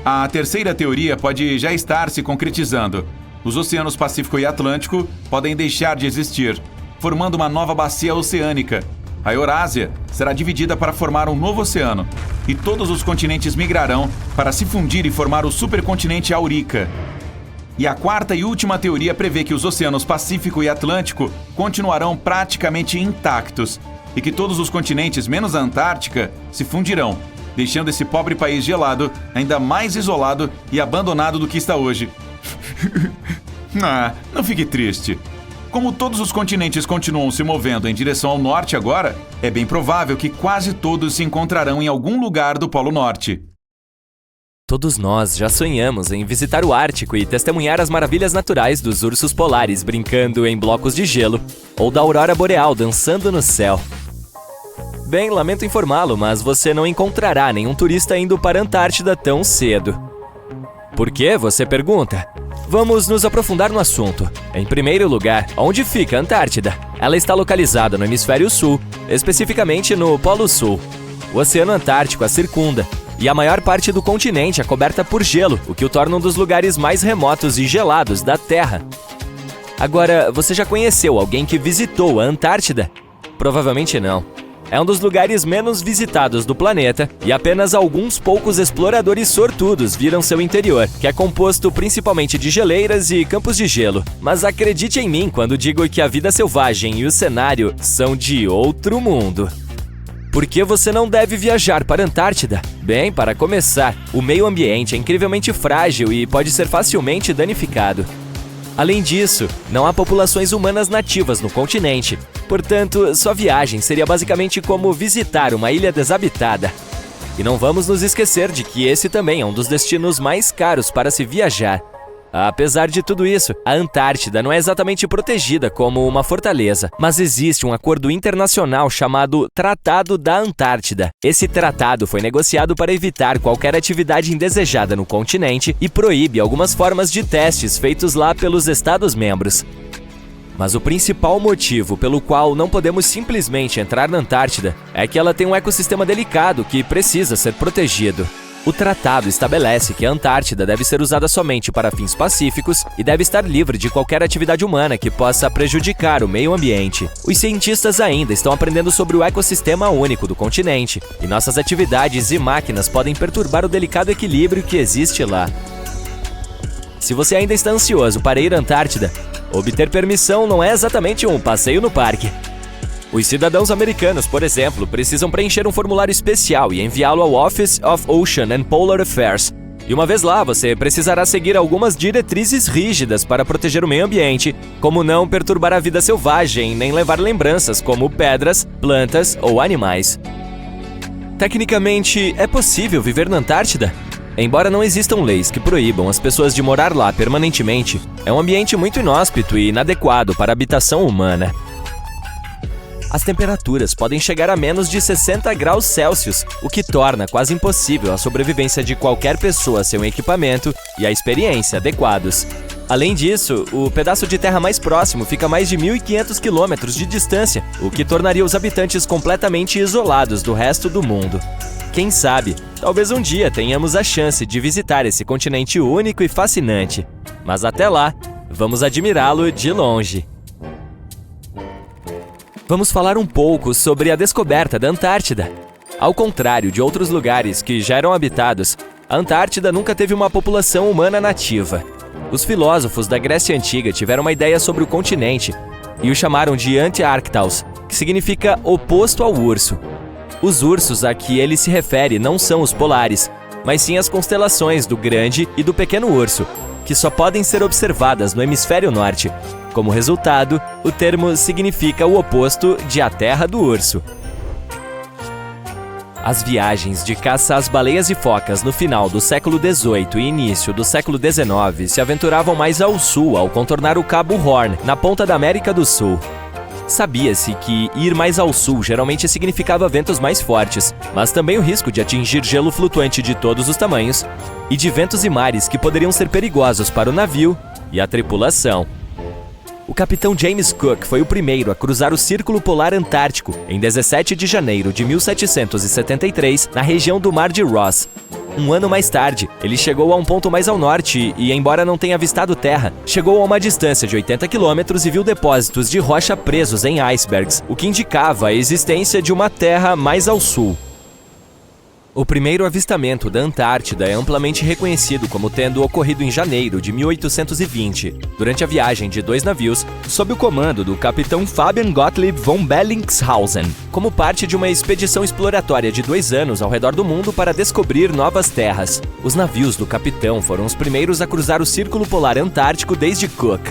A terceira teoria pode já estar se concretizando. Os oceanos Pacífico e Atlântico podem deixar de existir, formando uma nova bacia oceânica. A Eurásia será dividida para formar um novo oceano, e todos os continentes migrarão para se fundir e formar o supercontinente Aurica. E a quarta e última teoria prevê que os oceanos Pacífico e Atlântico continuarão praticamente intactos, e que todos os continentes, menos a Antártica, se fundirão, deixando esse pobre país gelado ainda mais isolado e abandonado do que está hoje. Não fique triste. Como todos os continentes continuam se movendo em direção ao norte agora, é bem provável que quase todos se encontrarão em algum lugar do Polo Norte. Todos nós já sonhamos em visitar o Ártico e testemunhar as maravilhas naturais dos ursos polares brincando em blocos de gelo, ou da aurora boreal dançando no céu. Bem, lamento informá-lo, mas você não encontrará nenhum turista indo para a Antártida tão cedo. Por quê, você pergunta? Vamos nos aprofundar no assunto. Em primeiro lugar, onde fica a Antártida? Ela está localizada no hemisfério sul, especificamente no Polo Sul. O Oceano Antártico a circunda, e a maior parte do continente é coberta por gelo, o que o torna um dos lugares mais remotos e gelados da Terra. Agora, você já conheceu alguém que visitou a Antártida? Provavelmente não. É um dos lugares menos visitados do planeta e apenas alguns poucos exploradores sortudos viram seu interior, que é composto principalmente de geleiras e campos de gelo. Mas acredite em mim quando digo que a vida selvagem e o cenário são de outro mundo. Por que você não deve viajar para a Antártida? Bem, para começar, o meio ambiente é incrivelmente frágil e pode ser facilmente danificado. Além disso, não há populações humanas nativas no continente. Portanto, sua viagem seria basicamente como visitar uma ilha desabitada. E não vamos nos esquecer de que esse também é um dos destinos mais caros para se viajar. Apesar de tudo isso, a Antártida não é exatamente protegida como uma fortaleza, mas existe um acordo internacional chamado Tratado da Antártida. Esse tratado foi negociado para evitar qualquer atividade indesejada no continente e proíbe algumas formas de testes feitos lá pelos Estados-membros. Mas o principal motivo pelo qual não podemos simplesmente entrar na Antártida é que ela tem um ecossistema delicado que precisa ser protegido. O tratado estabelece que a Antártida deve ser usada somente para fins pacíficos e deve estar livre de qualquer atividade humana que possa prejudicar o meio ambiente. Os cientistas ainda estão aprendendo sobre o ecossistema único do continente, e nossas atividades e máquinas podem perturbar o delicado equilíbrio que existe lá. Se você ainda está ansioso para ir à Antártida, obter permissão não é exatamente um passeio no parque. Os cidadãos americanos, por exemplo, precisam preencher um formulário especial e enviá-lo ao Office of Ocean and Polar Affairs. E uma vez lá, você precisará seguir algumas diretrizes rígidas para proteger o meio ambiente, como não perturbar a vida selvagem, nem levar lembranças como pedras, plantas ou animais. Tecnicamente, é possível viver na Antártida? Embora não existam leis que proíbam as pessoas de morar lá permanentemente, é um ambiente muito inóspito e inadequado para a habitação humana. As temperaturas podem chegar a menos de 60 graus Celsius, o que torna quase impossível a sobrevivência de qualquer pessoa sem um equipamento e a experiência adequados. Além disso, o pedaço de terra mais próximo fica a mais de 1.500 quilômetros de distância, o que tornaria os habitantes completamente isolados do resto do mundo. Quem sabe, talvez um dia tenhamos a chance de visitar esse continente único e fascinante. Mas até lá, vamos admirá-lo de longe. Vamos falar um pouco sobre a descoberta da Antártida. Ao contrário de outros lugares que já eram habitados, a Antártida nunca teve uma população humana nativa. Os filósofos da Grécia Antiga tiveram uma ideia sobre o continente e o chamaram de Antiarctaos, que significa oposto ao urso. Os ursos a que ele se refere não são os polares, mas sim as constelações do Grande e do Pequeno Urso, que só podem ser observadas no hemisfério norte. Como resultado, o termo significa o oposto de a terra do urso. As viagens de caça às baleias e focas no final do século XVIII e início do século XIX se aventuravam mais ao sul ao contornar o Cabo Horn, na ponta da América do Sul. Sabia-se que ir mais ao sul geralmente significava ventos mais fortes, mas também o risco de atingir gelo flutuante de todos os tamanhos e de ventos e mares que poderiam ser perigosos para o navio e a tripulação. O capitão James Cook foi o primeiro a cruzar o Círculo Polar Antártico em 17 de janeiro de 1773, na região do Mar de Ross. Um ano mais tarde, ele chegou a um ponto mais ao norte e, embora não tenha avistado terra, chegou a uma distância de 80 quilômetros e viu depósitos de rocha presos em icebergs, o que indicava a existência de uma terra mais ao sul. O primeiro avistamento da Antártida é amplamente reconhecido como tendo ocorrido em janeiro de 1820, durante a viagem de 2 navios, sob o comando do capitão Fabian Gottlieb von Bellingshausen, como parte de uma expedição exploratória de 2 anos ao redor do mundo para descobrir novas terras. Os navios do capitão foram os primeiros a cruzar o Círculo Polar Antártico desde Cook.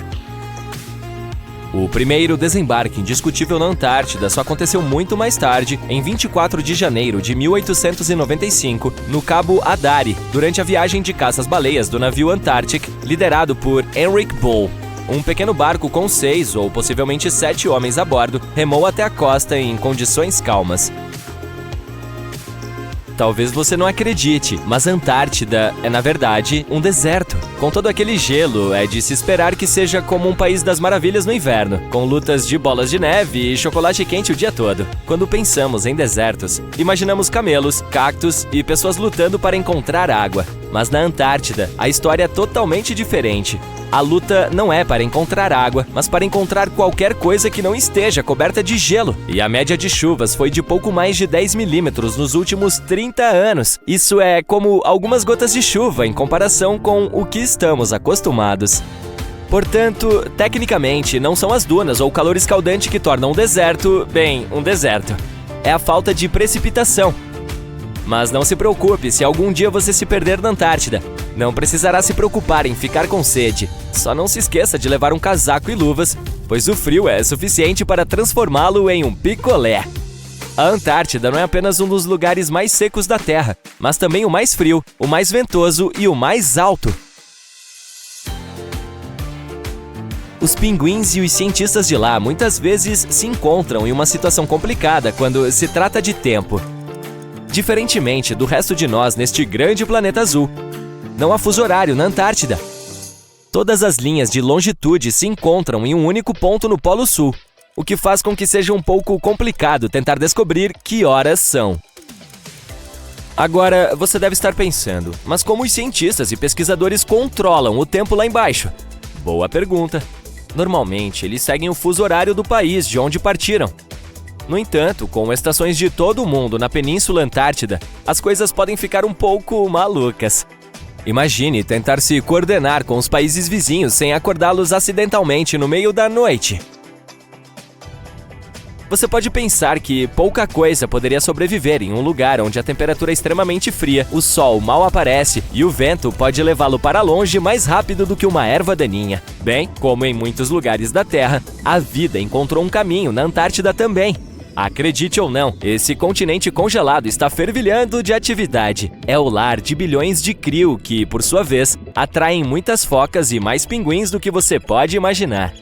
O primeiro desembarque indiscutível na Antártida só aconteceu muito mais tarde, em 24 de janeiro de 1895, no Cabo Adare, durante a viagem de caça às baleias do navio Antarctic, liderado por Henrik Bull. Um pequeno barco com 6 ou possivelmente 7 homens a bordo remou até a costa em condições calmas. Talvez você não acredite, mas a Antártida é, na verdade, um deserto. Com todo aquele gelo, é de se esperar que seja como um país das maravilhas no inverno, com lutas de bolas de neve e chocolate quente o dia todo. Quando pensamos em desertos, imaginamos camelos, cactos e pessoas lutando para encontrar água. Mas na Antártida, a história é totalmente diferente. A luta não é para encontrar água, mas para encontrar qualquer coisa que não esteja coberta de gelo. E a média de chuvas foi de pouco mais de 10 milímetros nos últimos 30 anos. Isso é como algumas gotas de chuva em comparação com o que estamos acostumados. Portanto, tecnicamente, não são as dunas ou o calor escaldante que tornam um deserto, bem, um deserto. É a falta de precipitação. Mas não se preocupe se algum dia você se perder na Antártida. Não precisará se preocupar em ficar com sede. Só não se esqueça de levar um casaco e luvas, pois o frio é suficiente para transformá-lo em um picolé. A Antártida não é apenas um dos lugares mais secos da Terra, mas também o mais frio, o mais ventoso e o mais alto. Os pinguins e os cientistas de lá muitas vezes se encontram em uma situação complicada quando se trata de tempo. Diferentemente do resto de nós neste grande planeta azul, não há fuso horário na Antártida. Todas as linhas de longitude se encontram em um único ponto no Polo Sul, o que faz com que seja um pouco complicado tentar descobrir que horas são. Agora, você deve estar pensando, mas como os cientistas e pesquisadores controlam o tempo lá embaixo? Boa pergunta. Normalmente, eles seguem o fuso horário do país de onde partiram. No entanto, com estações de todo o mundo na Península Antártida, as coisas podem ficar um pouco malucas. Imagine tentar se coordenar com os países vizinhos sem acordá-los acidentalmente no meio da noite. Você pode pensar que pouca coisa poderia sobreviver em um lugar onde a temperatura é extremamente fria, o sol mal aparece e o vento pode levá-lo para longe mais rápido do que uma erva daninha. Bem, como em muitos lugares da Terra, a vida encontrou um caminho na Antártida também. Acredite ou não, esse continente congelado está fervilhando de atividade. É o lar de bilhões de krill que, por sua vez, atraem muitas focas e mais pinguins do que você pode imaginar.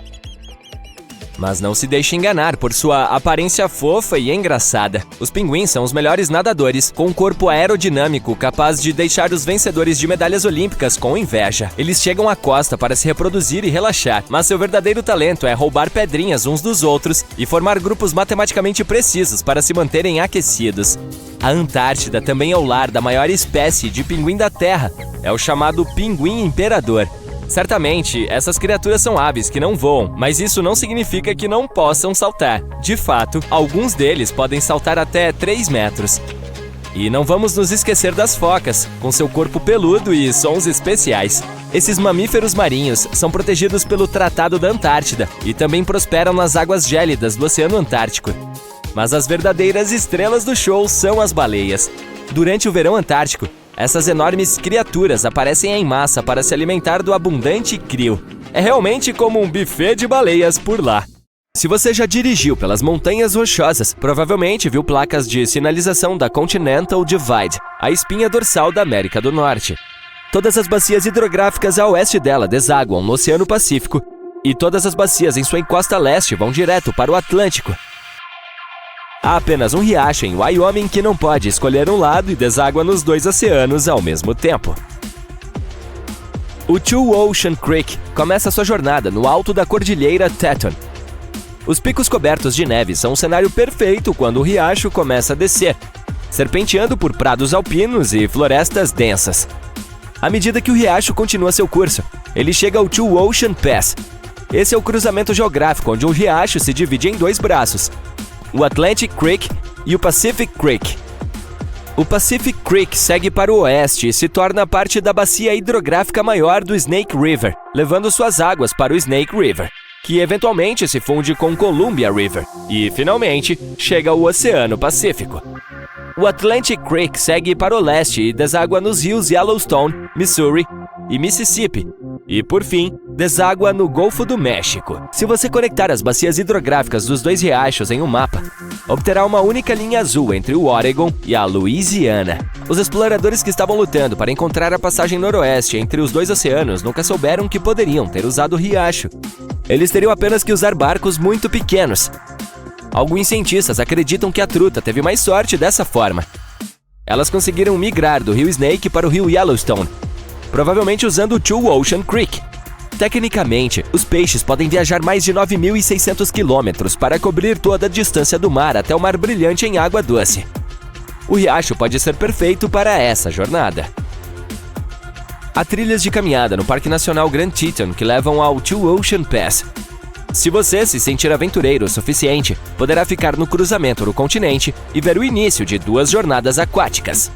Mas não se deixe enganar por sua aparência fofa e engraçada. Os pinguins são os melhores nadadores, com um corpo aerodinâmico capaz de deixar os vencedores de medalhas olímpicas com inveja. Eles chegam à costa para se reproduzir e relaxar, mas seu verdadeiro talento é roubar pedrinhas uns dos outros e formar grupos matematicamente precisos para se manterem aquecidos. A Antártida também é o lar da maior espécie de pinguim da Terra. É o chamado pinguim imperador. Certamente, essas criaturas são aves que não voam, mas isso não significa que não possam saltar. De fato, alguns deles podem saltar até 3 metros. E não vamos nos esquecer das focas, com seu corpo peludo e sons especiais. Esses mamíferos marinhos são protegidos pelo Tratado da Antártida e também prosperam nas águas gélidas do Oceano Antártico. Mas as verdadeiras estrelas do show são as baleias. Durante o verão antártico, essas enormes criaturas aparecem em massa para se alimentar do abundante krill. É realmente como um buffet de baleias por lá. Se você já dirigiu pelas montanhas rochosas, provavelmente viu placas de sinalização da Continental Divide, a espinha dorsal da América do Norte. Todas as bacias hidrográficas a oeste dela desaguam no Oceano Pacífico, e todas as bacias em sua encosta leste vão direto para o Atlântico. Há apenas um riacho em Wyoming que não pode escolher um lado e deságua nos 2 oceanos ao mesmo tempo. O Two Ocean Creek começa sua jornada no alto da Cordilheira Teton. Os picos cobertos de neve são um cenário perfeito quando o riacho começa a descer, serpenteando por prados alpinos e florestas densas. À medida que o riacho continua seu curso, ele chega ao Two Ocean Pass. Esse é o cruzamento geográfico onde o riacho se divide em 2 braços, o Atlantic Creek e o Pacific Creek. O Pacific Creek segue para o oeste e se torna parte da bacia hidrográfica maior do Snake River, levando suas águas para o Snake River, que eventualmente se funde com Columbia River e, finalmente, chega ao Oceano Pacífico. O Atlantic Creek segue para o leste e deságua nos rios Yellowstone, Missouri e Mississippi, E, por fim, deságua no Golfo do México. Se você conectar as bacias hidrográficas dos dois riachos em um mapa, obterá uma única linha azul entre o Oregon e a Louisiana. Os exploradores que estavam lutando para encontrar a passagem noroeste entre os dois oceanos nunca souberam que poderiam ter usado o riacho. Eles teriam apenas que usar barcos muito pequenos. Alguns cientistas acreditam que a truta teve mais sorte dessa forma. Elas conseguiram migrar do rio Snake para o rio Yellowstone, provavelmente usando o Two Ocean Creek. Tecnicamente, os peixes podem viajar mais de 9.600 quilômetros para cobrir toda a distância do mar até o Mar Brilhante em água doce. O riacho pode ser perfeito para essa jornada. Há trilhas de caminhada no Parque Nacional Grand Teton que levam ao Two Ocean Pass. Se você se sentir aventureiro o suficiente, poderá ficar no cruzamento do continente e ver o início de 2 jornadas aquáticas.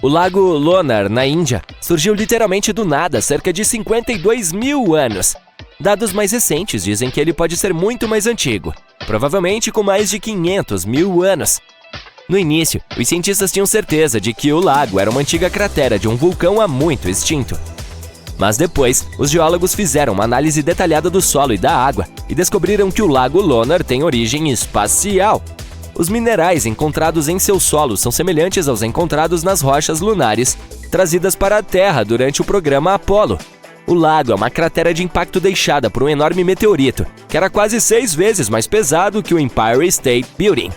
O lago Lonar, na Índia, surgiu literalmente do nada há cerca de 52 mil anos. Dados mais recentes dizem que ele pode ser muito mais antigo, provavelmente com mais de 500 mil anos. No início, os cientistas tinham certeza de que o lago era uma antiga cratera de um vulcão há muito extinto. Mas depois, os geólogos fizeram uma análise detalhada do solo e da água e descobriram que o lago Lonar tem origem espacial. Os minerais encontrados em seu solo são semelhantes aos encontrados nas rochas lunares, trazidas para a Terra durante o programa Apollo. O lago é uma cratera de impacto deixada por um enorme meteorito, que era quase 6 vezes mais pesado que o Empire State Building.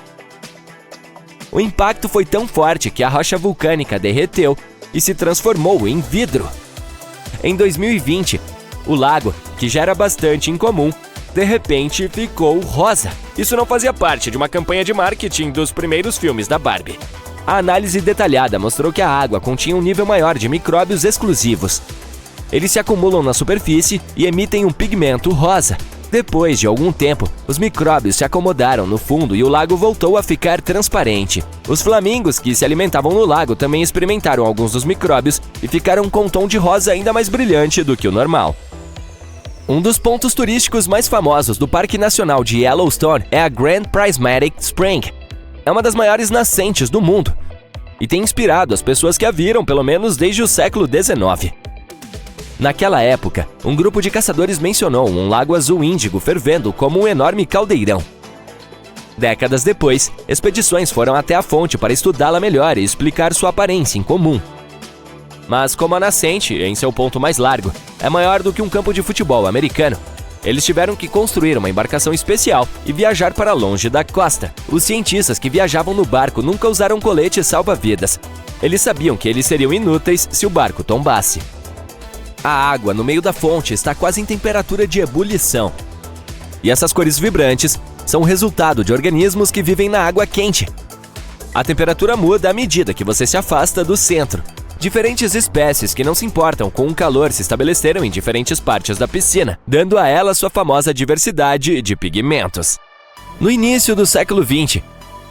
O impacto foi tão forte que a rocha vulcânica derreteu e se transformou em vidro. Em 2020, o lago, que já era bastante incomum, de repente ficou rosa. Isso não fazia parte de uma campanha de marketing dos primeiros filmes da Barbie. A análise detalhada mostrou que a água continha um nível maior de micróbios exclusivos. Eles se acumulam na superfície e emitem um pigmento rosa. Depois de algum tempo, os micróbios se acomodaram no fundo e o lago voltou a ficar transparente. Os flamingos que se alimentavam no lago também experimentaram alguns dos micróbios e ficaram com um tom de rosa ainda mais brilhante do que o normal. Um dos pontos turísticos mais famosos do Parque Nacional de Yellowstone é a Grand Prismatic Spring. É uma das maiores nascentes do mundo e tem inspirado as pessoas que a viram pelo menos desde o século XIX. Naquela época, um grupo de caçadores mencionou um lago azul índigo fervendo como um enorme caldeirão. Décadas depois, expedições foram até a fonte para estudá-la melhor e explicar sua aparência incomum. Mas como a nascente, em seu ponto mais largo, é maior do que um campo de futebol americano, eles tiveram que construir uma embarcação especial e viajar para longe da costa. Os cientistas que viajavam no barco nunca usaram colete salva-vidas. Eles sabiam que eles seriam inúteis se o barco tombasse. A água no meio da fonte está quase em temperatura de ebulição. E essas cores vibrantes são o resultado de organismos que vivem na água quente. A temperatura muda à medida que você se afasta do centro. Diferentes espécies que não se importam com o calor se estabeleceram em diferentes partes da piscina, dando a ela sua famosa diversidade de pigmentos. No início do século XX,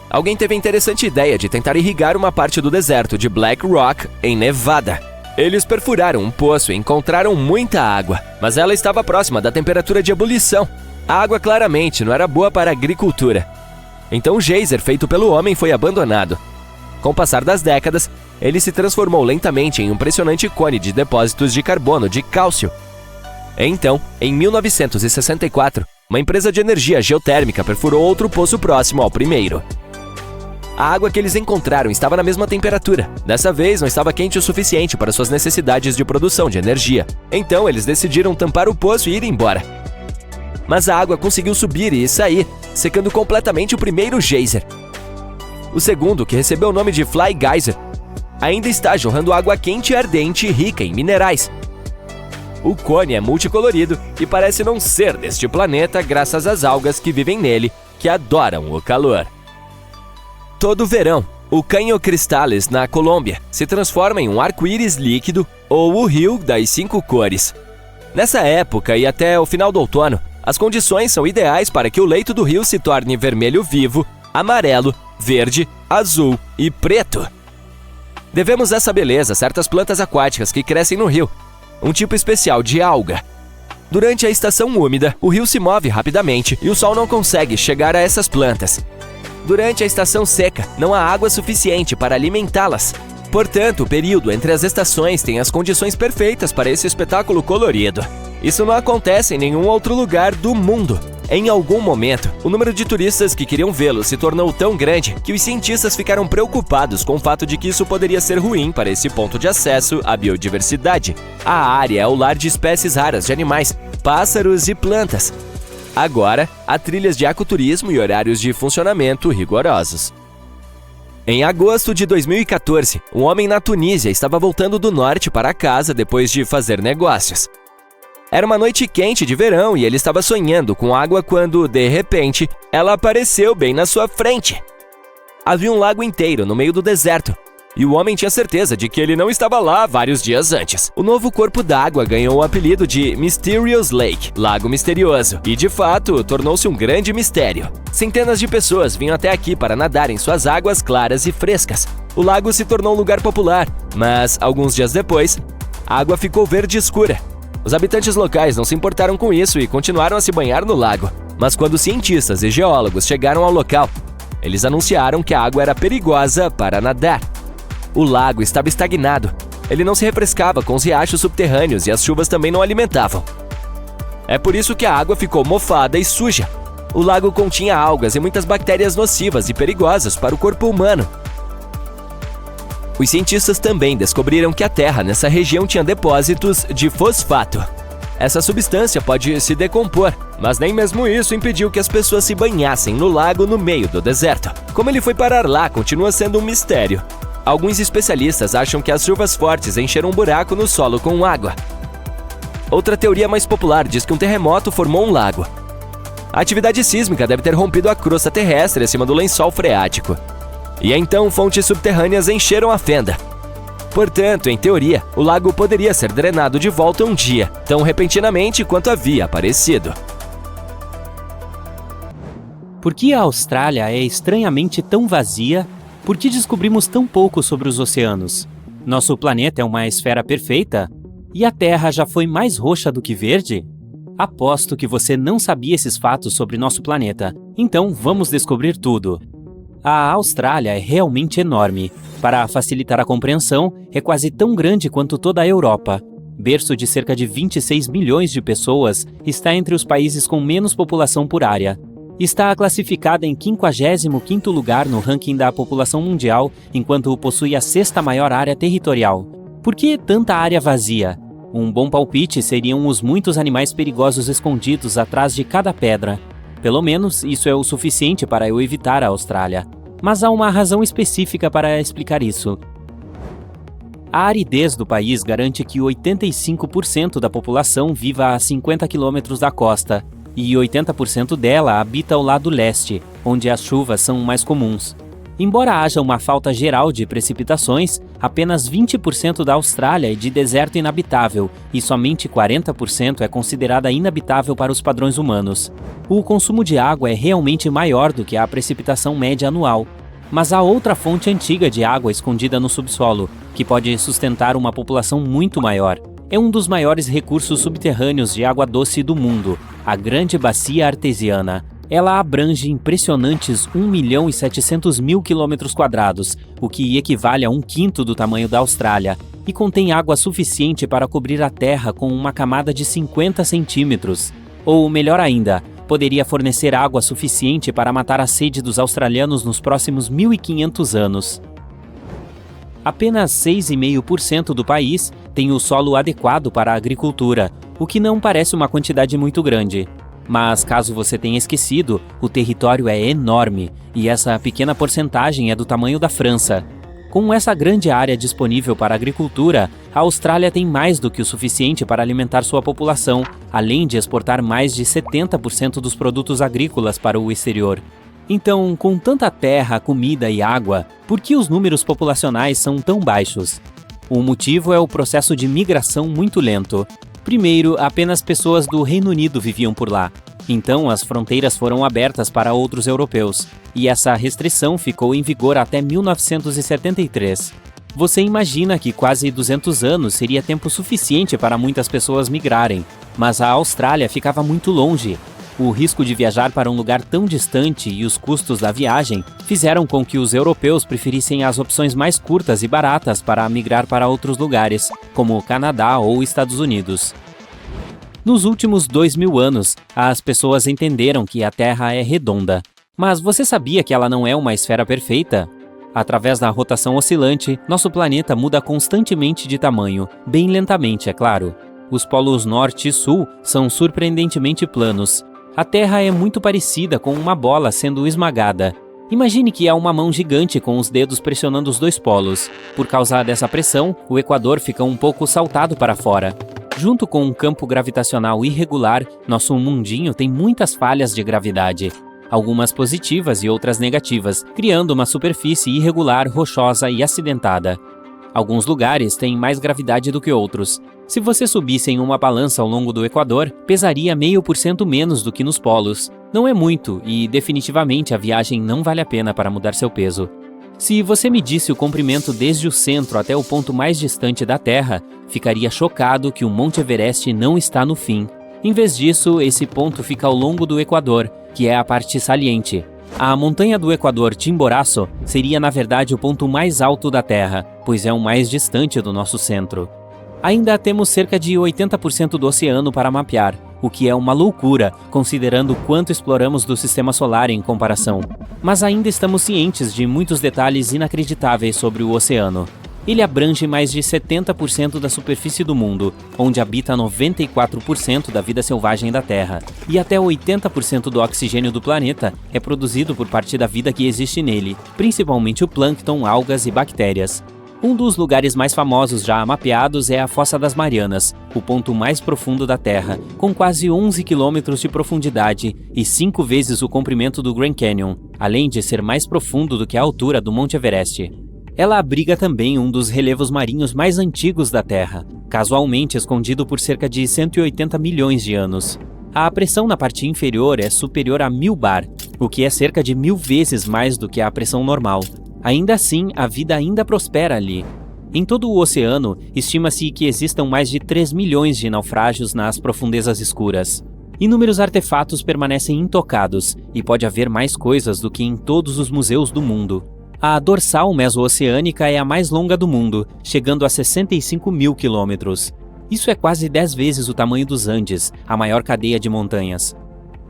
alguém teve a interessante ideia de tentar irrigar uma parte do deserto de Black Rock, em Nevada. Eles perfuraram um poço e encontraram muita água, mas ela estava próxima da temperatura de ebulição. A água claramente não era boa para a agricultura. Então o geyser feito pelo homem foi abandonado. Com o passar das décadas, ele se transformou lentamente em um impressionante cone de depósitos de carbono de cálcio. Então, em 1964, uma empresa de energia geotérmica perfurou outro poço próximo ao primeiro. A água que eles encontraram estava na mesma temperatura. Dessa vez, não estava quente o suficiente para suas necessidades de produção de energia. Então, eles decidiram tampar o poço e ir embora. Mas a água conseguiu subir e sair, secando completamente o primeiro geyser. O segundo, que recebeu o nome de Fly Geyser, ainda está jorrando água quente e ardente e rica em minerais. O cone é multicolorido e parece não ser deste planeta graças às algas que vivem nele, que adoram o calor. Todo verão, o Caño Cristales, na Colômbia, se transforma em um arco-íris líquido ou o Rio das 5 cores. Nessa época e até o final do outono, as condições são ideais para que o leito do rio se torne vermelho vivo, amarelo, verde, azul e preto. Devemos essa beleza a certas plantas aquáticas que crescem no rio, um tipo especial de alga. Durante a estação úmida, o rio se move rapidamente e o sol não consegue chegar a essas plantas. Durante a estação seca, não há água suficiente para alimentá-las. Portanto, o período entre as estações tem as condições perfeitas para esse espetáculo colorido. Isso não acontece em nenhum outro lugar do mundo. Em algum momento, o número de turistas que queriam vê-lo se tornou tão grande que os cientistas ficaram preocupados com o fato de que isso poderia ser ruim para esse ponto de acesso à biodiversidade. A área é o lar de espécies raras de animais, pássaros e plantas. Agora, há trilhas de ecoturismo e horários de funcionamento rigorosos. Em agosto de 2014, um homem na Tunísia estava voltando do norte para casa depois de fazer negócios. Era uma noite quente de verão e ele estava sonhando com água quando, de repente, ela apareceu bem na sua frente. Havia um lago inteiro no meio do deserto, e o homem tinha certeza de que ele não estava lá vários dias antes. O novo corpo d'água ganhou o apelido de Mysterious Lake, Lago Misterioso, e de fato tornou-se um grande mistério. Centenas de pessoas vinham até aqui para nadar em suas águas claras e frescas. O lago se tornou um lugar popular, mas alguns dias depois, a água ficou verde escura. Os habitantes locais não se importaram com isso e continuaram a se banhar no lago. Mas quando cientistas e geólogos chegaram ao local, eles anunciaram que a água era perigosa para nadar. O lago estava estagnado. Ele não se refrescava com os riachos subterrâneos e as chuvas também não alimentavam. É por isso que a água ficou mofada e suja. O lago continha algas e muitas bactérias nocivas e perigosas para o corpo humano. Os cientistas também descobriram que a terra nessa região tinha depósitos de fosfato. Essa substância pode se decompor, mas nem mesmo isso impediu que as pessoas se banhassem no lago no meio do deserto. Como ele foi parar lá continua sendo um mistério. Alguns especialistas acham que as chuvas fortes encheram um buraco no solo com água. Outra teoria mais popular diz que um terremoto formou um lago. A atividade sísmica deve ter rompido a crosta terrestre acima do lençol freático. E então fontes subterrâneas encheram a fenda. Portanto, em teoria, o lago poderia ser drenado de volta um dia, tão repentinamente quanto havia aparecido. Por que a Austrália é estranhamente tão vazia? Por que descobrimos tão pouco sobre os oceanos? Nosso planeta é uma esfera perfeita? E a Terra já foi mais roxa do que verde? Aposto que você não sabia esses fatos sobre nosso planeta. Então, vamos descobrir tudo. A Austrália é realmente enorme. Para facilitar a compreensão, é quase tão grande quanto toda a Europa. Berço de cerca de 26 milhões de pessoas, está entre os países com menos população por área. Está classificada em 55º lugar no ranking da população mundial, enquanto possui a 6ª maior área territorial. Por que tanta área vazia? Um bom palpite seriam os muitos animais perigosos escondidos atrás de cada pedra. Pelo menos, isso é o suficiente para eu evitar a Austrália. Mas há uma razão específica para explicar isso. A aridez do país garante que 85% da população viva a 50 quilômetros da costa, e 80% dela habita ao lado leste, onde as chuvas são mais comuns. Embora haja uma falta geral de precipitações, apenas 20% da Austrália é de deserto inabitável e somente 40% é considerada inabitável para os padrões humanos. O consumo de água é realmente maior do que a precipitação média anual. Mas há outra fonte antiga de água escondida no subsolo, que pode sustentar uma população muito maior. É um dos maiores recursos subterrâneos de água doce do mundo, a Grande Bacia Artesiana. Ela abrange impressionantes 1.700.000 km², o que equivale a 1/5 do tamanho da Austrália, e contém água suficiente para cobrir a Terra com uma camada de 50 centímetros. Ou melhor ainda, poderia fornecer água suficiente para matar a sede dos australianos nos próximos 1.500 anos. Apenas 6,5% do país tem o solo adequado para a agricultura, o que não parece uma quantidade muito grande. Mas, caso você tenha esquecido, o território é enorme, e essa pequena porcentagem é do tamanho da França. Com essa grande área disponível para a agricultura, a Austrália tem mais do que o suficiente para alimentar sua população, além de exportar mais de 70% dos produtos agrícolas para o exterior. Então, com tanta terra, comida e água, por que os números populacionais são tão baixos? O motivo é o processo de migração muito lento. Primeiro, apenas pessoas do Reino Unido viviam por lá. Então, as fronteiras foram abertas para outros europeus, e essa restrição ficou em vigor até 1973. Você imagina que quase 200 anos seria tempo suficiente para muitas pessoas migrarem, mas a Austrália ficava muito longe. O risco de viajar para um lugar tão distante e os custos da viagem fizeram com que os europeus preferissem as opções mais curtas e baratas para migrar para outros lugares, como o Canadá ou Estados Unidos. Nos últimos 2000 anos, as pessoas entenderam que a Terra é redonda. Mas você sabia que ela não é uma esfera perfeita? Através da rotação oscilante, nosso planeta muda constantemente de tamanho, bem lentamente, é claro. Os polos norte e sul são surpreendentemente planos. A Terra é muito parecida com uma bola sendo esmagada. Imagine que há uma mão gigante com os dedos pressionando os dois polos. Por causa dessa pressão, o Equador fica um pouco saltado para fora. Junto com um campo gravitacional irregular, nosso mundinho tem muitas falhas de gravidade. Algumas positivas e outras negativas, criando uma superfície irregular, rochosa e acidentada. Alguns lugares têm mais gravidade do que outros. Se você subisse em uma balança ao longo do Equador, pesaria 0,5% menos do que nos polos. Não é muito e, definitivamente, a viagem não vale a pena para mudar seu peso. Se você medisse o comprimento desde o centro até o ponto mais distante da Terra, ficaria chocado que o Monte Everest não está no fim. Em vez disso, esse ponto fica ao longo do Equador, que é a parte saliente. A montanha do Equador, Chimborazo, seria na verdade o ponto mais alto da Terra, pois é o mais distante do nosso centro. Ainda temos cerca de 80% do oceano para mapear, o que é uma loucura, considerando o quanto exploramos do sistema solar em comparação. Mas ainda estamos cientes de muitos detalhes inacreditáveis sobre o oceano. Ele abrange mais de 70% da superfície do mundo, onde habita 94% da vida selvagem da Terra, e até 80% do oxigênio do planeta é produzido por parte da vida que existe nele, principalmente o plâncton, algas e bactérias. Um dos lugares mais famosos já mapeados é a Fossa das Marianas, o ponto mais profundo da Terra, com quase 11 quilômetros de profundidade e 5 vezes o comprimento do Grand Canyon, além de ser mais profundo do que a altura do Monte Everest. Ela abriga também um dos relevos marinhos mais antigos da Terra, casualmente escondido por cerca de 180 milhões de anos. A pressão na parte inferior é superior a 1000 bar, o que é cerca de 1000 vezes mais do que a pressão normal. Ainda assim, a vida ainda prospera ali. Em todo o oceano, estima-se que existam mais de 3 milhões de naufrágios nas profundezas escuras. Inúmeros artefatos permanecem intocados, e pode haver mais coisas do que em todos os museus do mundo. A dorsal meso-oceânica é a mais longa do mundo, chegando a 65 mil quilômetros. Isso é quase 10 vezes o tamanho dos Andes, a maior cadeia de montanhas.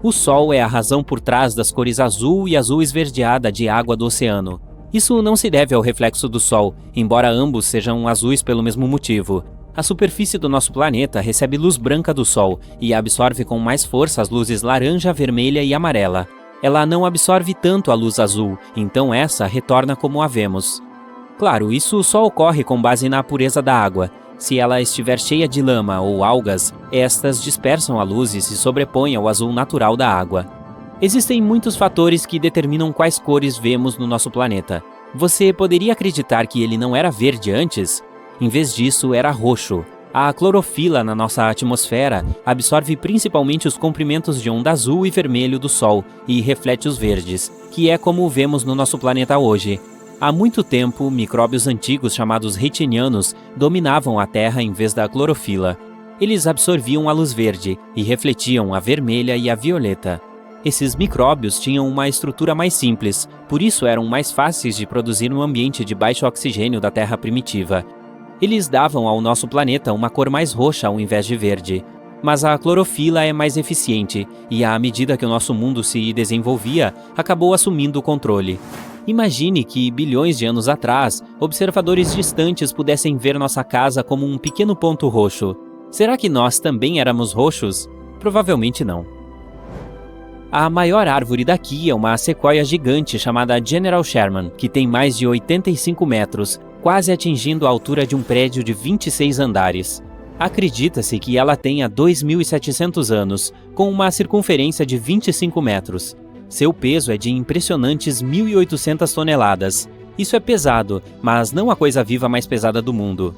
O Sol é a razão por trás das cores azul e azul esverdeada de água do oceano. Isso não se deve ao reflexo do Sol, embora ambos sejam azuis pelo mesmo motivo. A superfície do nosso planeta recebe luz branca do Sol e absorve com mais força as luzes laranja, vermelha e amarela. Ela não absorve tanto a luz azul, então essa retorna como a vemos. Claro, isso só ocorre com base na pureza da água. Se ela estiver cheia de lama ou algas, estas dispersam a luz e se sobrepõem ao azul natural da água. Existem muitos fatores que determinam quais cores vemos no nosso planeta. Você poderia acreditar que ele não era verde antes? Em vez disso, era roxo. A clorofila na nossa atmosfera absorve principalmente os comprimentos de onda azul e vermelho do Sol e reflete os verdes, que é como o vemos no nosso planeta hoje. Há muito tempo, micróbios antigos chamados retinianos dominavam a Terra em vez da clorofila. Eles absorviam a luz verde e refletiam a vermelha e a violeta. Esses micróbios tinham uma estrutura mais simples, por isso eram mais fáceis de produzir no ambiente de baixo oxigênio da Terra primitiva. Eles davam ao nosso planeta uma cor mais roxa ao invés de verde. Mas a clorofila é mais eficiente, e à medida que o nosso mundo se desenvolvia, acabou assumindo o controle. Imagine que, bilhões de anos atrás, observadores distantes pudessem ver nossa casa como um pequeno ponto roxo. Será que nós também éramos roxos? Provavelmente não. A maior árvore daqui é uma sequoia gigante chamada General Sherman, que tem mais de 85 metros, quase atingindo a altura de um prédio de 26 andares. Acredita-se que ela tenha 2.700 anos, com uma circunferência de 25 metros. Seu peso é de impressionantes 1.800 toneladas. Isso é pesado, mas não a coisa viva mais pesada do mundo.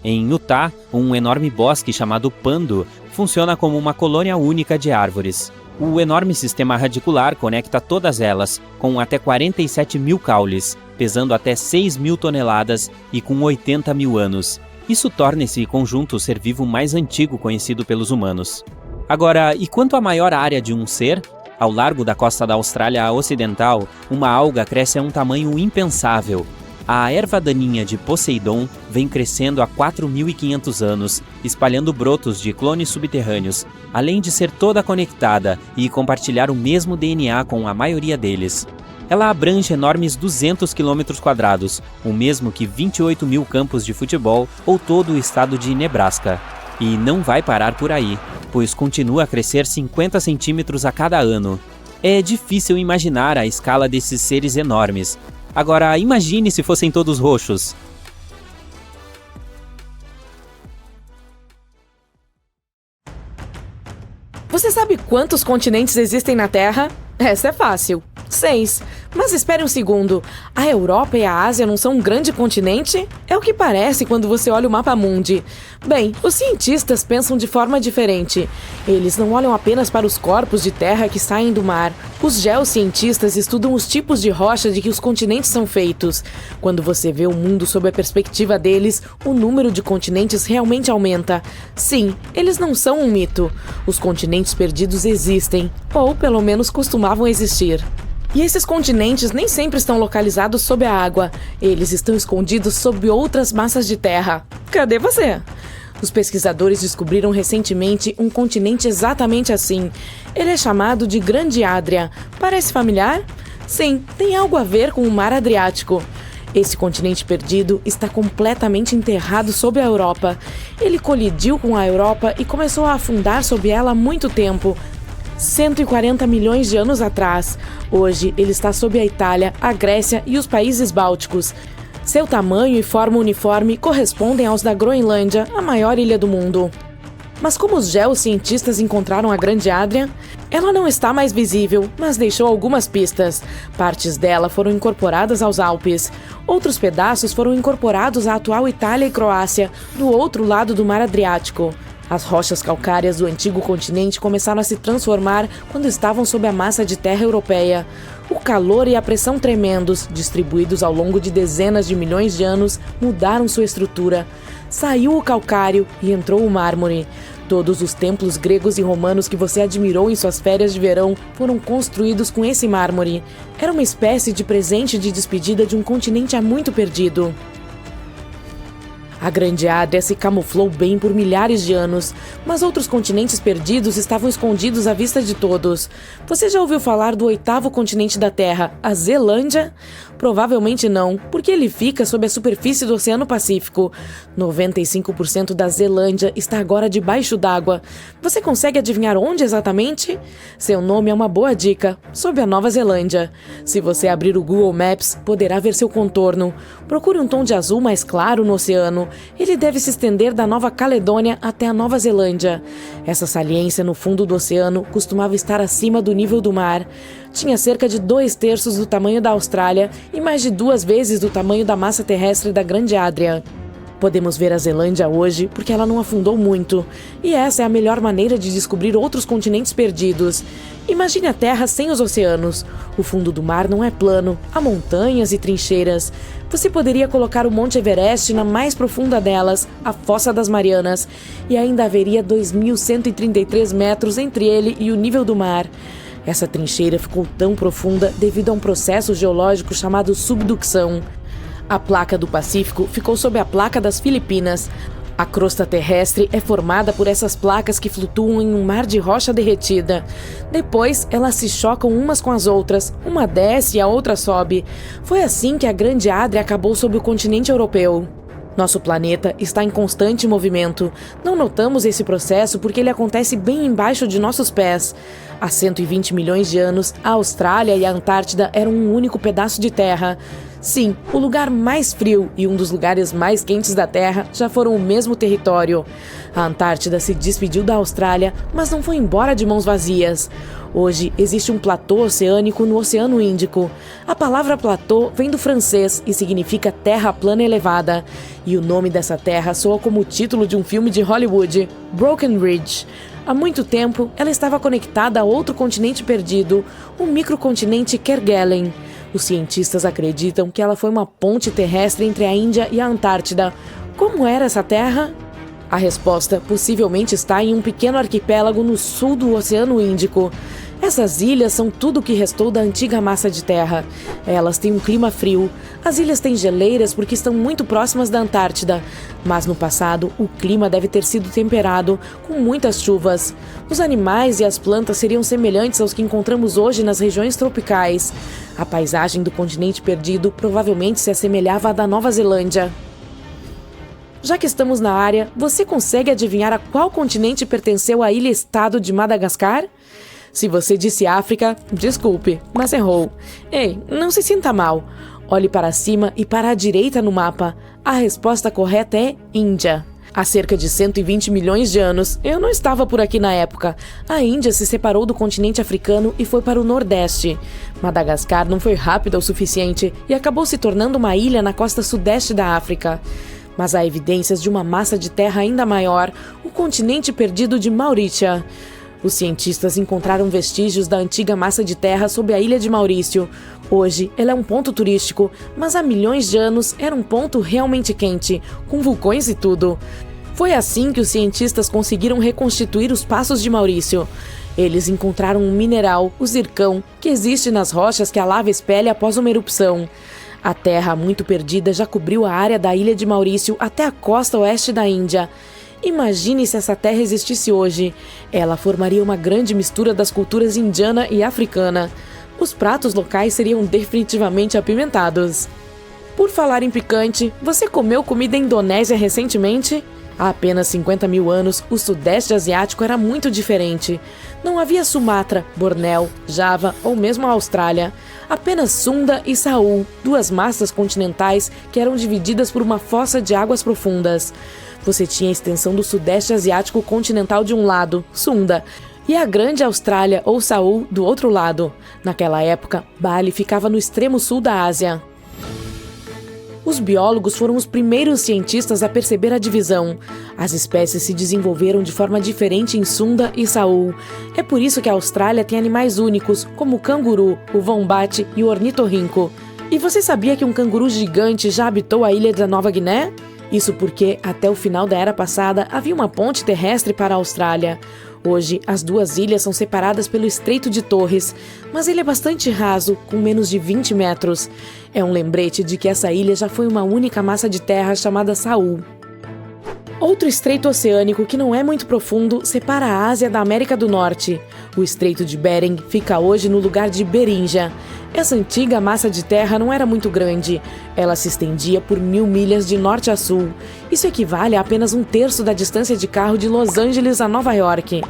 Em Utah, um enorme bosque chamado Pando funciona como uma colônia única de árvores. O enorme sistema radicular conecta todas elas, com até 47 mil caules, pesando até 6.000 toneladas e com 80 mil anos. Isso torna esse conjunto o ser vivo mais antigo conhecido pelos humanos. Agora, e quanto à maior área de um ser? Ao largo da costa da Austrália Ocidental, uma alga cresce a um tamanho impensável. A erva daninha de Poseidon vem crescendo há 4.500 anos, espalhando brotos de clones subterrâneos, além de ser toda conectada e compartilhar o mesmo DNA com a maioria deles. Ela abrange enormes 200 km², o mesmo que 28 mil campos de futebol ou todo o estado de Nebraska. E não vai parar por aí, pois continua a crescer 50 centímetros a cada ano. É difícil imaginar a escala desses seres enormes. Agora, imagine se fossem todos roxos. Você sabe quantos continentes existem na Terra? Essa é fácil. 6. Mas espere um segundo. A Europa e a Ásia não são um grande continente? É o que parece quando você olha o mapa mundi. Bem, os cientistas pensam de forma diferente. Eles não olham apenas para os corpos de terra que saem do mar. Os geocientistas estudam os tipos de rocha de que os continentes são feitos. Quando você vê o mundo sob a perspectiva deles, o número de continentes realmente aumenta. Sim, eles não são um mito. Os continentes perdidos existem, ou pelo menos costumavam existir. E esses continentes nem sempre estão localizados sob a água. Eles estão escondidos sob outras massas de terra. Cadê você? Os pesquisadores descobriram recentemente um continente exatamente assim. Ele é chamado de Grande Adria. Parece familiar? Sim, tem algo a ver com o Mar Adriático. Esse continente perdido está completamente enterrado sob a Europa. Ele colidiu com a Europa e começou a afundar sob ela há muito tempo. 140 milhões de anos atrás. Hoje, ele está sob a Itália, a Grécia e os países bálticos. Seu tamanho e forma uniforme correspondem aos da Groenlândia, a maior ilha do mundo. Mas como os geocientistas encontraram a Grande Adria? Ela não está mais visível, mas deixou algumas pistas. Partes dela foram incorporadas aos Alpes. Outros pedaços foram incorporados à atual Itália e Croácia, do outro lado do Mar Adriático. As rochas calcárias do antigo continente começaram a se transformar quando estavam sob a massa de terra europeia. O calor e a pressão tremendos, distribuídos ao longo de dezenas de milhões de anos, mudaram sua estrutura. Saiu o calcário e entrou o mármore. Todos os templos gregos e romanos que você admirou em suas férias de verão foram construídos com esse mármore. Era uma espécie de presente de despedida de um continente há muito perdido. A Grande Adria se camuflou bem por milhares de anos, mas outros continentes perdidos estavam escondidos à vista de todos. Você já ouviu falar do 8º continente da Terra, a Zelândia? Provavelmente não, porque ele fica sob a superfície do Oceano Pacífico. 95% da Zelândia está agora debaixo d'água. Você consegue adivinhar onde exatamente? Seu nome é uma boa dica, sob a Nova Zelândia. Se você abrir o Google Maps, poderá ver seu contorno. Procure um tom de azul mais claro no oceano. Ele deve se estender da Nova Caledônia até a Nova Zelândia. Essa saliência no fundo do oceano costumava estar acima do nível do mar. Tinha cerca de 2/3 do tamanho da Austrália e mais de 2 vezes do tamanho da massa terrestre da Grande Adria. Podemos ver a Zelândia hoje porque ela não afundou muito, e essa é a melhor maneira de descobrir outros continentes perdidos. Imagine a Terra sem os oceanos. O fundo do mar não é plano, há montanhas e trincheiras. Você poderia colocar o Monte Everest na mais profunda delas, a Fossa das Marianas, e ainda haveria 2.133 metros entre ele e o nível do mar. Essa trincheira ficou tão profunda devido a um processo geológico chamado subducção. A placa do Pacífico ficou sob a placa das Filipinas. A crosta terrestre é formada por essas placas que flutuam em um mar de rocha derretida. Depois, elas se chocam umas com as outras, uma desce e a outra sobe. Foi assim que a Grande Adria acabou sob o continente europeu. Nosso planeta está em constante movimento. Não notamos esse processo porque ele acontece bem embaixo de nossos pés. Há 120 milhões de anos, a Austrália e a Antártida eram um único pedaço de terra. Sim, o lugar mais frio e um dos lugares mais quentes da Terra já foram o mesmo território. A Antártida se despediu da Austrália, mas não foi embora de mãos vazias. Hoje existe um platô oceânico no Oceano Índico. A palavra platô vem do francês e significa terra plana elevada. E o nome dessa terra soa como o título de um filme de Hollywood, Broken Ridge. Há muito tempo, ela estava conectada a outro continente perdido, o microcontinente Kerguelen. Os cientistas acreditam que ela foi uma ponte terrestre entre a Índia e a Antártida. Como era essa terra? A resposta possivelmente está em um pequeno arquipélago no sul do Oceano Índico. Essas ilhas são tudo o que restou da antiga massa de terra. Elas têm um clima frio. As ilhas têm geleiras porque estão muito próximas da Antártida. Mas no passado, o clima deve ter sido temperado, com muitas chuvas. Os animais e as plantas seriam semelhantes aos que encontramos hoje nas regiões tropicais. A paisagem do continente perdido provavelmente se assemelhava à da Nova Zelândia. Já que estamos na área, você consegue adivinhar a qual continente pertenceu à ilha-estado de Madagascar? Se você disse África, desculpe, mas errou. Ei, não se sinta mal. Olhe para cima e para a direita no mapa. A resposta correta é Índia. Há cerca de 120 milhões de anos, eu não estava por aqui na época, a Índia se separou do continente africano e foi para o Nordeste. Madagascar não foi rápida o suficiente e acabou se tornando uma ilha na costa sudeste da África. Mas há evidências de uma massa de terra ainda maior, o continente perdido de Maurícia. Os cientistas encontraram vestígios da antiga massa de terra sob a ilha de Maurício. Hoje, ela é um ponto turístico, mas há milhões de anos era um ponto realmente quente, com vulcões e tudo. Foi assim que os cientistas conseguiram reconstituir os passos de Maurício. Eles encontraram um mineral, o zircão, que existe nas rochas que a lava espelha após uma erupção. A terra muito perdida já cobriu a área da ilha de Maurício até a costa oeste da Índia. Imagine se essa terra existisse hoje. Ela formaria uma grande mistura das culturas indiana e africana. Os pratos locais seriam definitivamente apimentados. Por falar em picante, você comeu comida indonésia recentemente? Há apenas 50 mil anos, o Sudeste Asiático era muito diferente. Não havia Sumatra, Bornéu, Java ou mesmo a Austrália. Apenas Sunda e Saul, duas massas continentais que eram divididas por uma fossa de águas profundas. Você tinha a extensão do Sudeste Asiático continental de um lado, Sunda, e a Grande Austrália ou Saul do outro lado. Naquela época, Bali ficava no extremo sul da Ásia. Os biólogos foram os primeiros cientistas a perceber a divisão. As espécies se desenvolveram de forma diferente em Sunda e Saul. É por isso que a Austrália tem animais únicos, como o canguru, o wombat e o ornitorrinco. E você sabia que um canguru gigante já habitou a ilha da Nova Guiné? Isso porque, até o final da era passada, havia uma ponte terrestre para a Austrália. Hoje, as duas ilhas são separadas pelo Estreito de Torres, mas ele é bastante raso, com menos de 20 metros. É um lembrete de que essa ilha já foi uma única massa de terra chamada Saul. Outro estreito oceânico que não é muito profundo separa a Ásia da América do Norte. O Estreito de Bering fica hoje no lugar de Beringia. Essa antiga massa de terra não era muito grande. Ela se estendia por 1000 milhas de norte a sul. Isso equivale a apenas 1/3 da distância de carro de Los Angeles a Nova York.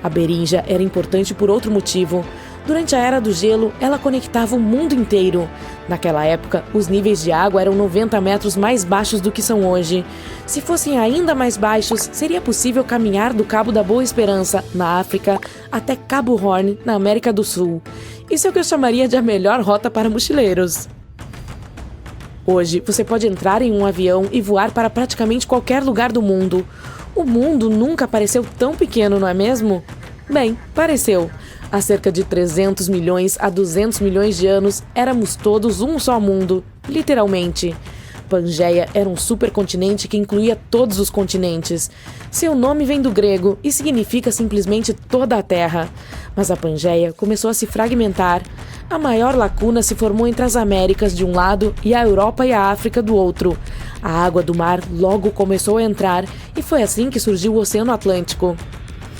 A Beringia era importante por outro motivo. Durante a Era do Gelo, ela conectava o mundo inteiro. Naquela época, os níveis de água eram 90 metros mais baixos do que são hoje. Se fossem ainda mais baixos, seria possível caminhar do Cabo da Boa Esperança, na África, até Cabo Horn, na América do Sul. Isso é o que eu chamaria de a melhor rota para mochileiros. Hoje, você pode entrar em um avião e voar para praticamente qualquer lugar do mundo. O mundo nunca pareceu tão pequeno, não é mesmo? Bem, pareceu. Há cerca de 300 milhões a 200 milhões de anos, éramos todos um só mundo, literalmente. Pangeia era um supercontinente que incluía todos os continentes. Seu nome vem do grego e significa simplesmente toda a Terra. Mas a Pangeia começou a se fragmentar. A maior lacuna se formou entre as Américas de um lado e a Europa e a África do outro. A água do mar logo começou a entrar e foi assim que surgiu o Oceano Atlântico.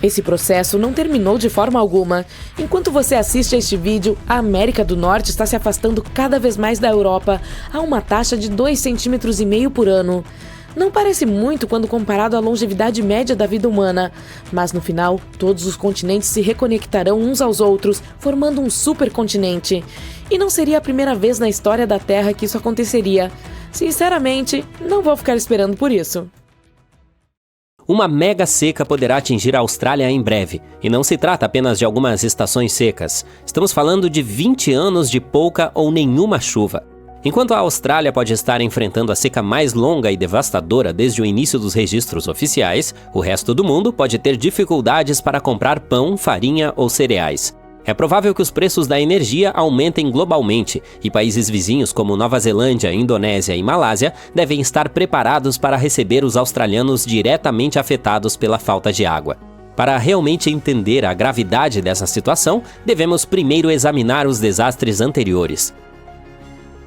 Esse processo não terminou de forma alguma. Enquanto você assiste a este vídeo, a América do Norte está se afastando cada vez mais da Europa a uma taxa de 2,5 centímetros por ano. Não parece muito quando comparado à longevidade média da vida humana, mas no final, todos os continentes se reconectarão uns aos outros, formando um supercontinente. E não seria a primeira vez na história da Terra que isso aconteceria. Sinceramente, não vou ficar esperando por isso. Uma mega seca poderá atingir a Austrália em breve, e não se trata apenas de algumas estações secas. Estamos falando de 20 anos de pouca ou nenhuma chuva. Enquanto a Austrália pode estar enfrentando a seca mais longa e devastadora desde o início dos registros oficiais, o resto do mundo pode ter dificuldades para comprar pão, farinha ou cereais. É provável que os preços da energia aumentem globalmente e países vizinhos como Nova Zelândia, Indonésia e Malásia devem estar preparados para receber os australianos diretamente afetados pela falta de água. Para realmente entender a gravidade dessa situação, devemos primeiro examinar os desastres anteriores.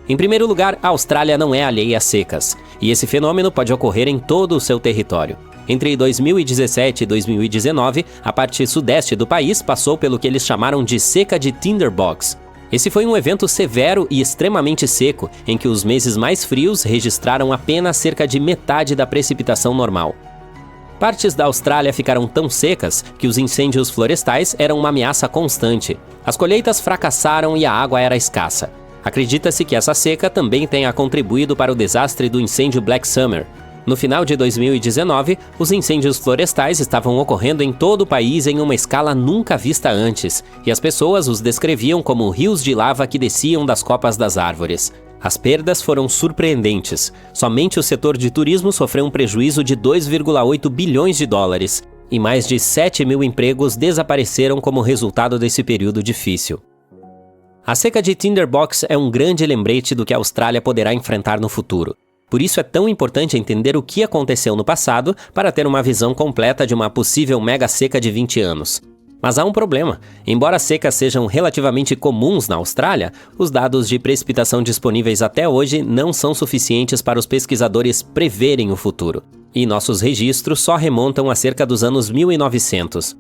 Em primeiro lugar, a Austrália não é alheia a secas, e esse fenômeno pode ocorrer em todo o seu território. Entre 2017 e 2019, a parte sudeste do país passou pelo que eles chamaram de seca de Tinderbox. Esse foi um evento severo e extremamente seco, em que os meses mais frios registraram apenas cerca de metade da precipitação normal. Partes da Austrália ficaram tão secas que os incêndios florestais eram uma ameaça constante. As colheitas fracassaram e a água era escassa. Acredita-se que essa seca também tenha contribuído para o desastre do incêndio Black Summer. No final de 2019, os incêndios florestais estavam ocorrendo em todo o país em uma escala nunca vista antes, e as pessoas os descreviam como rios de lava que desciam das copas das árvores. As perdas foram surpreendentes. Somente o setor de turismo sofreu um prejuízo de 2,8 bilhões de dólares, e mais de 7 mil empregos desapareceram como resultado desse período difícil. A seca de Tinderbox é um grande lembrete do que a Austrália poderá enfrentar no futuro. Por isso é tão importante entender o que aconteceu no passado para ter uma visão completa de uma possível mega seca de 20 anos. Mas há um problema. Embora secas sejam relativamente comuns na Austrália, os dados de precipitação disponíveis até hoje não são suficientes para os pesquisadores preverem o futuro. E nossos registros só remontam a cerca dos anos 1900.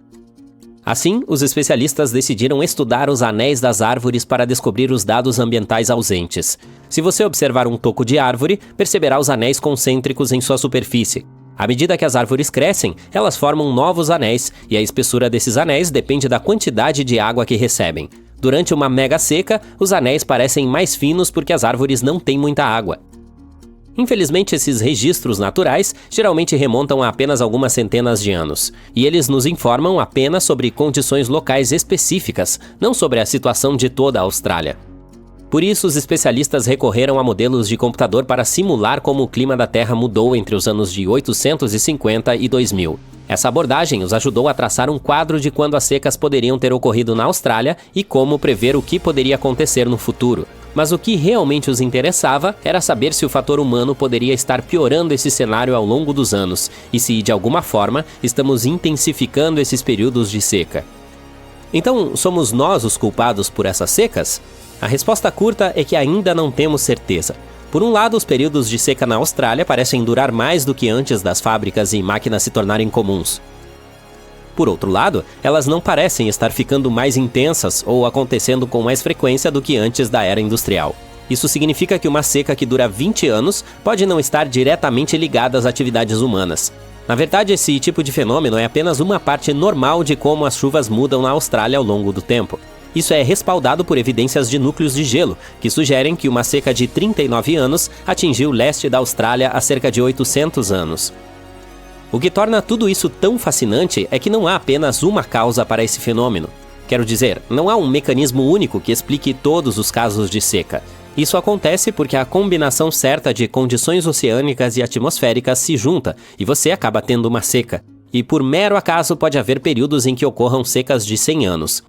Assim, os especialistas decidiram estudar os anéis das árvores para descobrir os dados ambientais ausentes. Se você observar um toco de árvore, perceberá os anéis concêntricos em sua superfície. À medida que as árvores crescem, elas formam novos anéis, e a espessura desses anéis depende da quantidade de água que recebem. Durante uma mega seca, os anéis parecem mais finos porque as árvores não têm muita água. Infelizmente, esses registros naturais geralmente remontam a apenas algumas centenas de anos, e eles nos informam apenas sobre condições locais específicas, não sobre a situação de toda a Austrália. Por isso, os especialistas recorreram a modelos de computador para simular como o clima da Terra mudou entre os anos de 850 e 2000. Essa abordagem os ajudou a traçar um quadro de quando as secas poderiam ter ocorrido na Austrália e como prever o que poderia acontecer no futuro. Mas o que realmente os interessava era saber se o fator humano poderia estar piorando esse cenário ao longo dos anos e se, de alguma forma, estamos intensificando esses períodos de seca. Então, somos nós os culpados por essas secas? A resposta curta é que ainda não temos certeza. Por um lado, os períodos de seca na Austrália parecem durar mais do que antes das fábricas e máquinas se tornarem comuns. Por outro lado, elas não parecem estar ficando mais intensas ou acontecendo com mais frequência do que antes da era industrial. Isso significa que uma seca que dura 20 anos pode não estar diretamente ligada às atividades humanas. Na verdade, esse tipo de fenômeno é apenas uma parte normal de como as chuvas mudam na Austrália ao longo do tempo. Isso é respaldado por evidências de núcleos de gelo, que sugerem que uma seca de 39 anos atingiu o leste da Austrália há cerca de 800 anos. O que torna tudo isso tão fascinante é que não há apenas uma causa para esse fenômeno. Quero dizer, não há um mecanismo único que explique todos os casos de seca. Isso acontece porque a combinação certa de condições oceânicas e atmosféricas se junta e você acaba tendo uma seca. E por mero acaso pode haver períodos em que ocorram secas de 100 anos.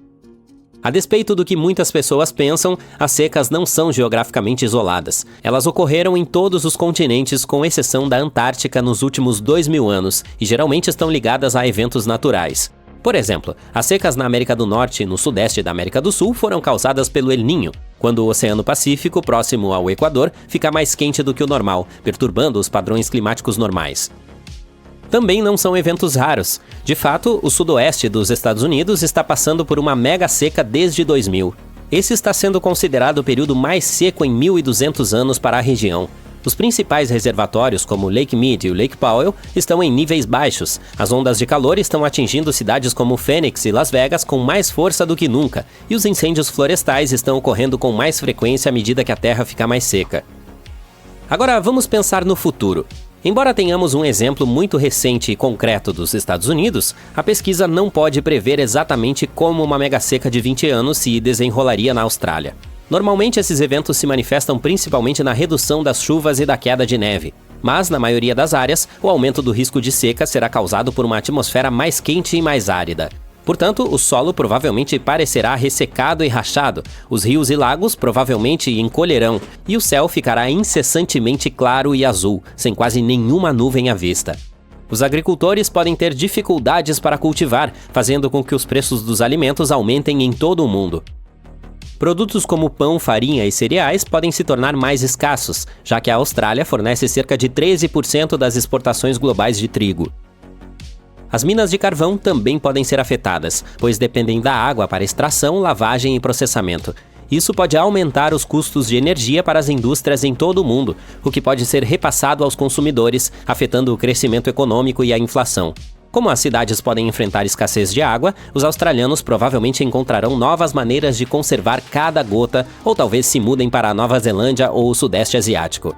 A despeito do que muitas pessoas pensam, as secas não são geograficamente isoladas. Elas ocorreram em todos os continentes, com exceção da Antártica, nos últimos 2000 anos, e geralmente estão ligadas a eventos naturais. Por exemplo, as secas na América do Norte e no sudeste da América do Sul foram causadas pelo El Niño, quando o Oceano Pacífico, próximo ao Equador, fica mais quente do que o normal, perturbando os padrões climáticos normais. Também não são eventos raros. De fato, o sudoeste dos Estados Unidos está passando por uma mega seca desde 2000. Esse está sendo considerado o período mais seco em 1.200 anos para a região. Os principais reservatórios, como o Lake Mead e o Lake Powell, estão em níveis baixos. As ondas de calor estão atingindo cidades como Phoenix e Las Vegas com mais força do que nunca, e os incêndios florestais estão ocorrendo com mais frequência à medida que a Terra fica mais seca. Agora, vamos pensar no futuro. Embora tenhamos um exemplo muito recente e concreto dos Estados Unidos, a pesquisa não pode prever exatamente como uma mega seca de 20 anos se desenrolaria na Austrália. Normalmente, esses eventos se manifestam principalmente na redução das chuvas e da queda de neve. Mas, na maioria das áreas, o aumento do risco de seca será causado por uma atmosfera mais quente e mais árida. Portanto, o solo provavelmente parecerá ressecado e rachado, os rios e lagos provavelmente encolherão, e o céu ficará incessantemente claro e azul, sem quase nenhuma nuvem à vista. Os agricultores podem ter dificuldades para cultivar, fazendo com que os preços dos alimentos aumentem em todo o mundo. Produtos como pão, farinha e cereais podem se tornar mais escassos, já que a Austrália fornece cerca de 13% das exportações globais de trigo. As minas de carvão também podem ser afetadas, pois dependem da água para extração, lavagem e processamento. Isso pode aumentar os custos de energia para as indústrias em todo o mundo, o que pode ser repassado aos consumidores, afetando o crescimento econômico e a inflação. Como as cidades podem enfrentar escassez de água, os australianos provavelmente encontrarão novas maneiras de conservar cada gota, ou talvez se mudem para a Nova Zelândia ou o Sudeste Asiático.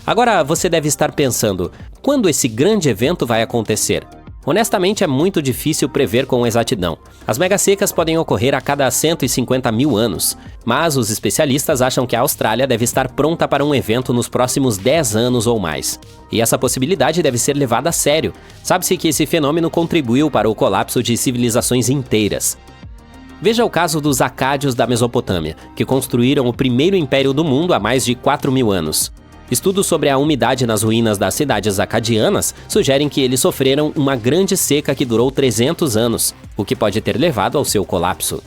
Agora você deve estar pensando, quando esse grande evento vai acontecer? Honestamente, é muito difícil prever com exatidão. As megasecas podem ocorrer a cada 150 mil anos, mas os especialistas acham que a Austrália deve estar pronta para um evento nos próximos 10 anos ou mais. E essa possibilidade deve ser levada a sério. Sabe-se que esse fenômeno contribuiu para o colapso de civilizações inteiras. Veja o caso dos acádios da Mesopotâmia, que construíram o primeiro império do mundo há mais de 4.000 anos. Estudos sobre a umidade nas ruínas das cidades acadianas sugerem que eles sofreram uma grande seca que durou 300 anos, o que pode ter levado ao seu colapso.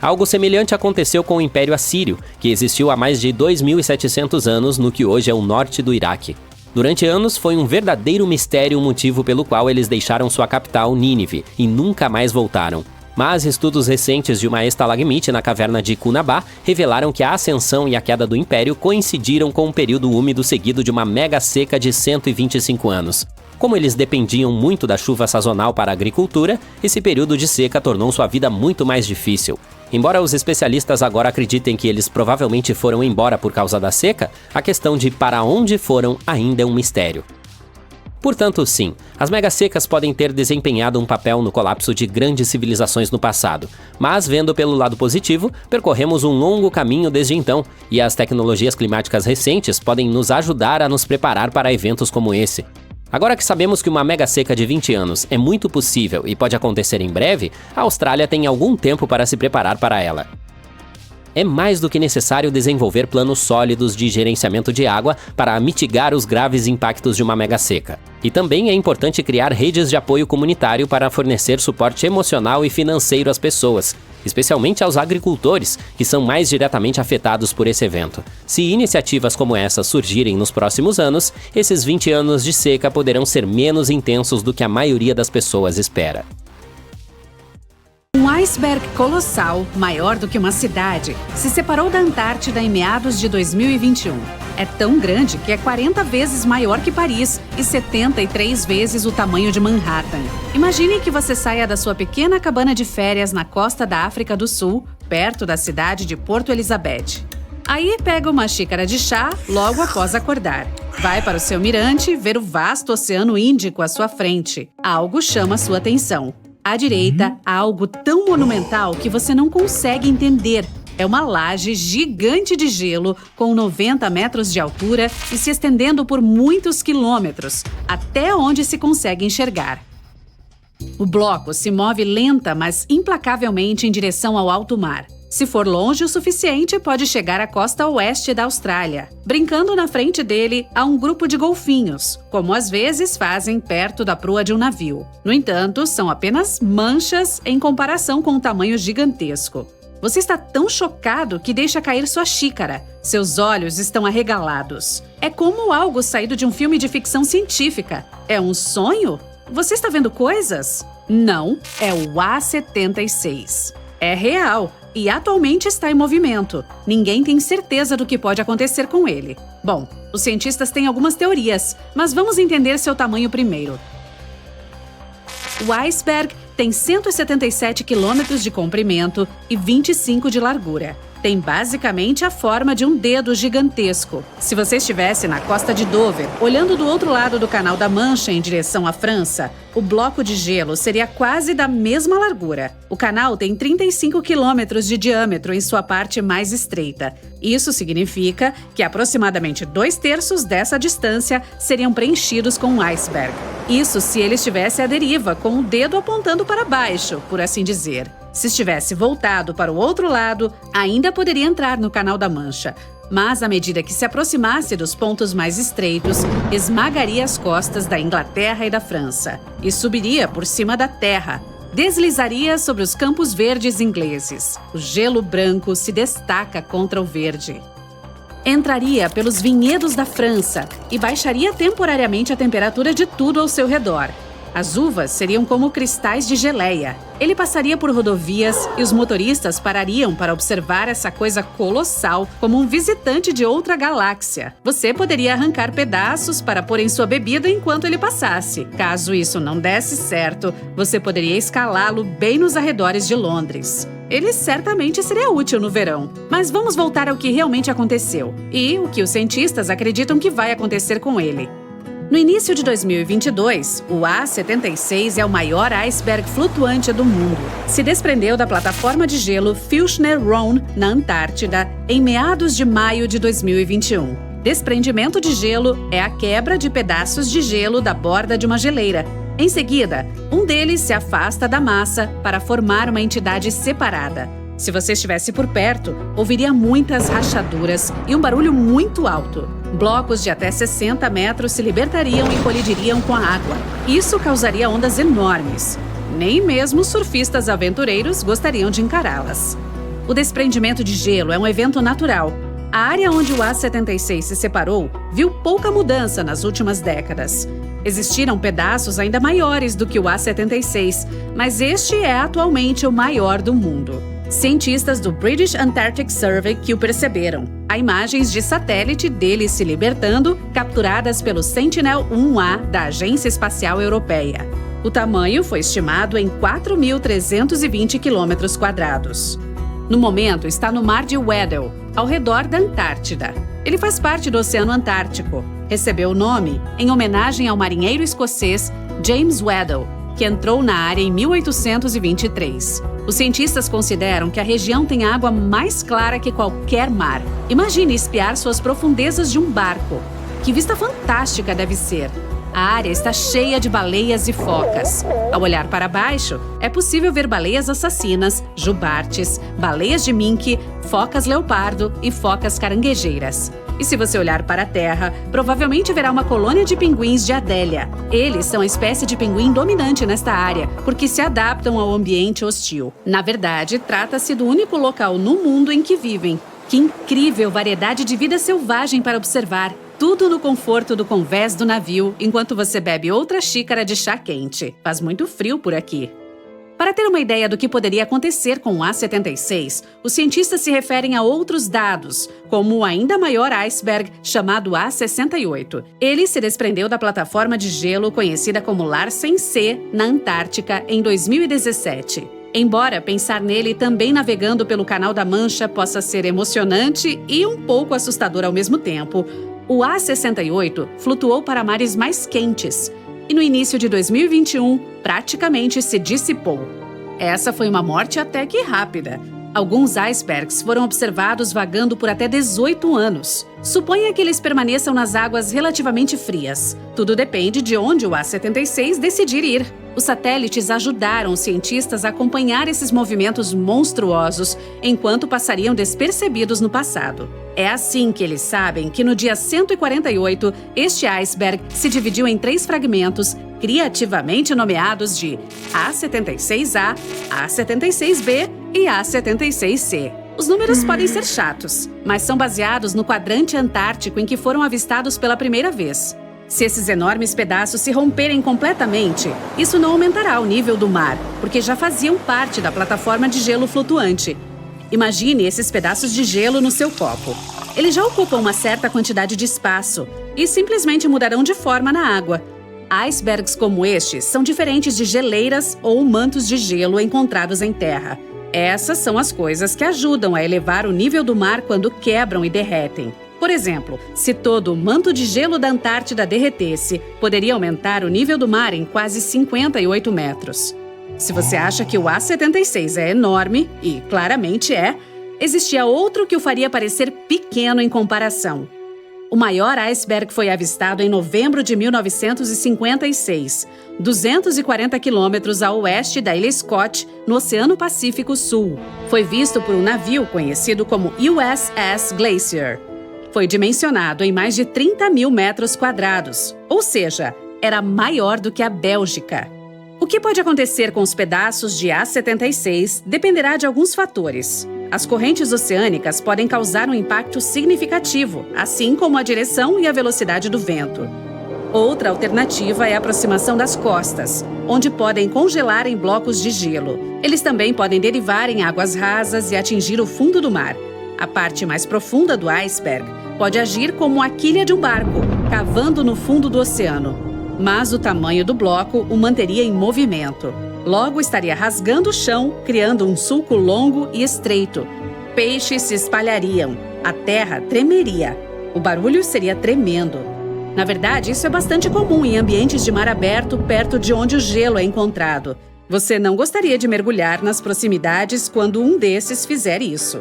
Algo semelhante aconteceu com o Império Assírio, que existiu há mais de 2.700 anos no que hoje é o norte do Iraque. Durante anos, foi um verdadeiro mistério o motivo pelo qual eles deixaram sua capital, Nínive, e nunca mais voltaram. Mas estudos recentes de uma estalagmite na caverna de Cunabá revelaram que a ascensão e a queda do império coincidiram com um período úmido seguido de uma mega seca de 125 anos. Como eles dependiam muito da chuva sazonal para a agricultura, esse período de seca tornou sua vida muito mais difícil. Embora os especialistas agora acreditem que eles provavelmente foram embora por causa da seca, a questão de para onde foram ainda é um mistério. Portanto, sim, as megasecas podem ter desempenhado um papel no colapso de grandes civilizações no passado, mas vendo pelo lado positivo, percorremos um longo caminho desde então, e as tecnologias climáticas recentes podem nos ajudar a nos preparar para eventos como esse. Agora que sabemos que uma mega seca de 20 anos é muito possível e pode acontecer em breve, a Austrália tem algum tempo para se preparar para ela. É mais do que necessário desenvolver planos sólidos de gerenciamento de água para mitigar os graves impactos de uma mega seca. E também é importante criar redes de apoio comunitário para fornecer suporte emocional e financeiro às pessoas, especialmente aos agricultores, que são mais diretamente afetados por esse evento. Se iniciativas como essa surgirem nos próximos anos, esses 20 anos de seca poderão ser menos intensos do que a maioria das pessoas espera. Um iceberg colossal, maior do que uma cidade, se separou da Antártida em meados de 2021. É tão grande que é 40 vezes maior que Paris e 73 vezes o tamanho de Manhattan. Imagine que você saia da sua pequena cabana de férias na costa da África do Sul, perto da cidade de Porto Elizabeth. Aí pega uma xícara de chá logo após acordar. Vai para o seu mirante ver o vasto Oceano Índico à sua frente. Algo chama sua atenção. À direita, há algo tão monumental que você não consegue entender. É uma laje gigante de gelo com 90 metros de altura e se estendendo por muitos quilômetros, até onde se consegue enxergar. O bloco se move lenta, mas implacavelmente em direção ao alto mar. Se for longe o suficiente, pode chegar à costa oeste da Austrália. Brincando na frente dele, há um grupo de golfinhos, como às vezes fazem perto da proa de um navio. No entanto, são apenas manchas em comparação com o tamanho gigantesco. Você está tão chocado que deixa cair sua xícara. Seus olhos estão arregalados. É como algo saído de um filme de ficção científica. É um sonho? Você está vendo coisas? Não, é o A76. É real e atualmente está em movimento. Ninguém tem certeza do que pode acontecer com ele. Bom, os cientistas têm algumas teorias, mas vamos entender seu tamanho primeiro. O iceberg tem 177 quilômetros de comprimento e 25 de largura. Tem basicamente a forma de um dedo gigantesco. Se você estivesse na costa de Dover, olhando do outro lado do Canal da Mancha em direção à França, o bloco de gelo seria quase da mesma largura. O canal tem 35 quilômetros de diâmetro em sua parte mais estreita. Isso significa que aproximadamente 2/3 dessa distância seriam preenchidos com um iceberg. Isso se ele estivesse à deriva, com o dedo apontando para baixo, por assim dizer. Se estivesse voltado para o outro lado, ainda poderia entrar no Canal da Mancha. Mas, à medida que se aproximasse dos pontos mais estreitos, esmagaria as costas da Inglaterra e da França e subiria por cima da terra. Deslizaria sobre os campos verdes ingleses. O gelo branco se destaca contra o verde. Entraria pelos vinhedos da França e baixaria temporariamente a temperatura de tudo ao seu redor. As uvas seriam como cristais de geleia. Ele passaria por rodovias e os motoristas parariam para observar essa coisa colossal como um visitante de outra galáxia. Você poderia arrancar pedaços para pôr em sua bebida enquanto ele passasse. Caso isso não desse certo, você poderia escalá-lo bem nos arredores de Londres. Ele certamente seria útil no verão. Mas vamos voltar ao que realmente aconteceu e o que os cientistas acreditam que vai acontecer com ele. No início de 2022, o A-76 é o maior iceberg flutuante do mundo. Se desprendeu da plataforma de gelo Filchner-Ronne, na Antártida, em meados de maio de 2021. Desprendimento de gelo é a quebra de pedaços de gelo da borda de uma geleira. Em seguida, um deles se afasta da massa para formar uma entidade separada. Se você estivesse por perto, ouviria muitas rachaduras e um barulho muito alto. Blocos de até 60 metros se libertariam e colidiriam com a água. Isso causaria ondas enormes. Nem mesmo os surfistas aventureiros gostariam de encará-las. O desprendimento de gelo é um evento natural. A área onde o A-76 se separou viu pouca mudança nas últimas décadas. Existiram pedaços ainda maiores do que o A-76, mas este é atualmente o maior do mundo. Cientistas do British Antarctic Survey que o perceberam. Há imagens de satélite dele se libertando, capturadas pelo Sentinel-1A da Agência Espacial Europeia. O tamanho foi estimado em 4.320 km². No momento, está no Mar de Weddell, ao redor da Antártida. Ele faz parte do Oceano Antártico. Recebeu o nome em homenagem ao marinheiro escocês James Weddell, que entrou na área em 1823. Os cientistas consideram que a região tem água mais clara que qualquer mar. Imagine espiar suas profundezas de um barco. Que vista fantástica deve ser! A área está cheia de baleias e focas. Ao olhar para baixo, é possível ver baleias assassinas, jubartes, baleias de mink, focas leopardo e focas caranguejeiras. E se você olhar para a terra, provavelmente verá uma colônia de pinguins de Adélia. Eles são a espécie de pinguim dominante nesta área, porque se adaptam ao ambiente hostil. Na verdade, trata-se do único local no mundo em que vivem. Que incrível variedade de vida selvagem para observar! Tudo no conforto do convés do navio, enquanto você bebe outra xícara de chá quente. Faz muito frio por aqui. Para ter uma ideia do que poderia acontecer com o A-76, os cientistas se referem a outros dados, como o ainda maior iceberg chamado A-68. Ele se desprendeu da plataforma de gelo conhecida como Larsen C, na Antártica, em 2017. Embora pensar nele também navegando pelo Canal da Mancha possa ser emocionante e um pouco assustador ao mesmo tempo, o A-68 flutuou para mares mais quentes e no início de 2021 praticamente se dissipou. Essa foi uma morte até que rápida. Alguns icebergs foram observados vagando por até 18 anos. Suponha que eles permaneçam nas águas relativamente frias. Tudo depende de onde o A-76 decidir ir. Os satélites ajudaram os cientistas a acompanhar esses movimentos monstruosos enquanto passariam despercebidos no passado. É assim que eles sabem que no dia 148, este iceberg se dividiu em 3 fragmentos, criativamente nomeados de A-76A, A-76B e A-76C. Os números podem ser chatos, mas são baseados no quadrante antártico em que foram avistados pela primeira vez. Se esses enormes pedaços se romperem completamente, isso não aumentará o nível do mar, porque já faziam parte da plataforma de gelo flutuante. Imagine esses pedaços de gelo no seu copo. Eles já ocupam uma certa quantidade de espaço e simplesmente mudarão de forma na água. Icebergs como estes são diferentes de geleiras ou mantos de gelo encontrados em terra. Essas são as coisas que ajudam a elevar o nível do mar quando quebram e derretem. Por exemplo, se todo o manto de gelo da Antártida derretesse, poderia aumentar o nível do mar em quase 58 metros. Se você acha que o A-76 é enorme, e claramente é, existia outro que o faria parecer pequeno em comparação. O maior iceberg foi avistado em novembro de 1956, 240 quilômetros a oeste da ilha Scott, no Oceano Pacífico Sul. Foi visto por um navio conhecido como USS Glacier. Foi dimensionado em mais de 30 mil metros quadrados, ou seja, era maior do que a Bélgica. O que pode acontecer com os pedaços de A-76 dependerá de alguns fatores. As correntes oceânicas podem causar um impacto significativo, assim como a direção e a velocidade do vento. Outra alternativa é a aproximação das costas, onde podem congelar em blocos de gelo. Eles também podem derivar em águas rasas e atingir o fundo do mar. A parte mais profunda do iceberg pode agir como a quilha de um barco, cavando no fundo do oceano. Mas o tamanho do bloco o manteria em movimento. Logo estaria rasgando o chão, criando um sulco longo e estreito. Peixes se espalhariam, a terra tremeria. O barulho seria tremendo. Na verdade, isso é bastante comum em ambientes de mar aberto, perto de onde o gelo é encontrado. Você não gostaria de mergulhar nas proximidades quando um desses fizer isso.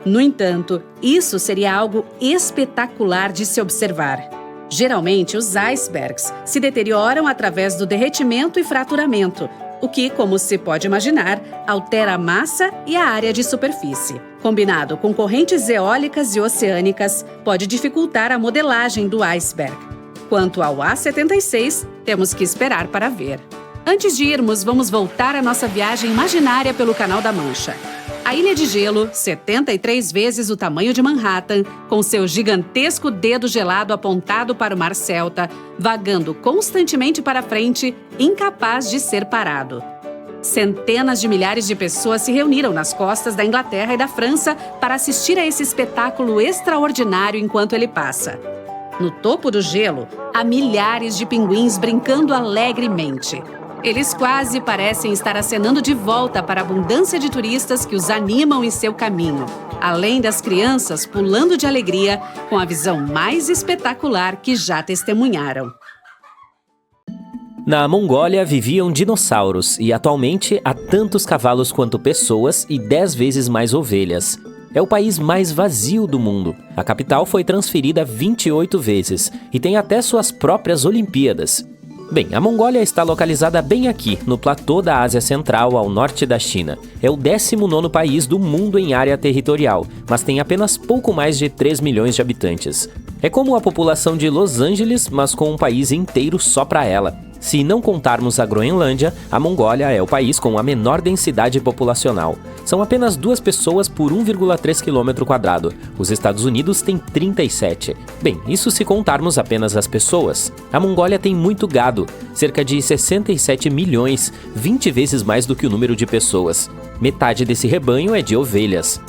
No entanto, isso seria algo espetacular de se observar. Geralmente, os icebergs se deterioram através do derretimento e fraturamento, o que, como se pode imaginar, altera a massa e a área de superfície. Combinado com correntes eólicas e oceânicas, pode dificultar a modelagem do iceberg. Quanto ao A-76, temos que esperar para ver. Antes de irmos, vamos voltar à nossa viagem imaginária pelo Canal da Mancha. A Ilha de Gelo, 73 vezes o tamanho de Manhattan, com seu gigantesco dedo gelado apontado para o Mar Celta, vagando constantemente para frente, incapaz de ser parado. Centenas de milhares de pessoas se reuniram nas costas da Inglaterra e da França para assistir a esse espetáculo extraordinário enquanto ele passa. No topo do gelo, há milhares de pinguins brincando alegremente. Eles quase parecem estar acenando de volta para a abundância de turistas que os animam em seu caminho, além das crianças pulando de alegria com a visão mais espetacular que já testemunharam. Na Mongólia viviam dinossauros e atualmente há tantos cavalos quanto pessoas e 10 vezes mais ovelhas. É o país mais vazio do mundo. A capital foi transferida 28 vezes e tem até suas próprias Olimpíadas. Bem, a Mongólia está localizada bem aqui, no platô da Ásia Central, ao norte da China. É o 19º país do mundo em área territorial, mas tem apenas pouco mais de 3 milhões de habitantes. É como a população de Los Angeles, mas com um país inteiro só para ela. Se não contarmos a Groenlândia, a Mongólia é o país com a menor densidade populacional. São apenas 2 pessoas por 1,3 km². Os Estados Unidos têm 37. Bem, isso se contarmos apenas as pessoas. A Mongólia tem muito gado, cerca de 67 milhões, 20 vezes mais do que o número de pessoas. Metade desse rebanho é de ovelhas.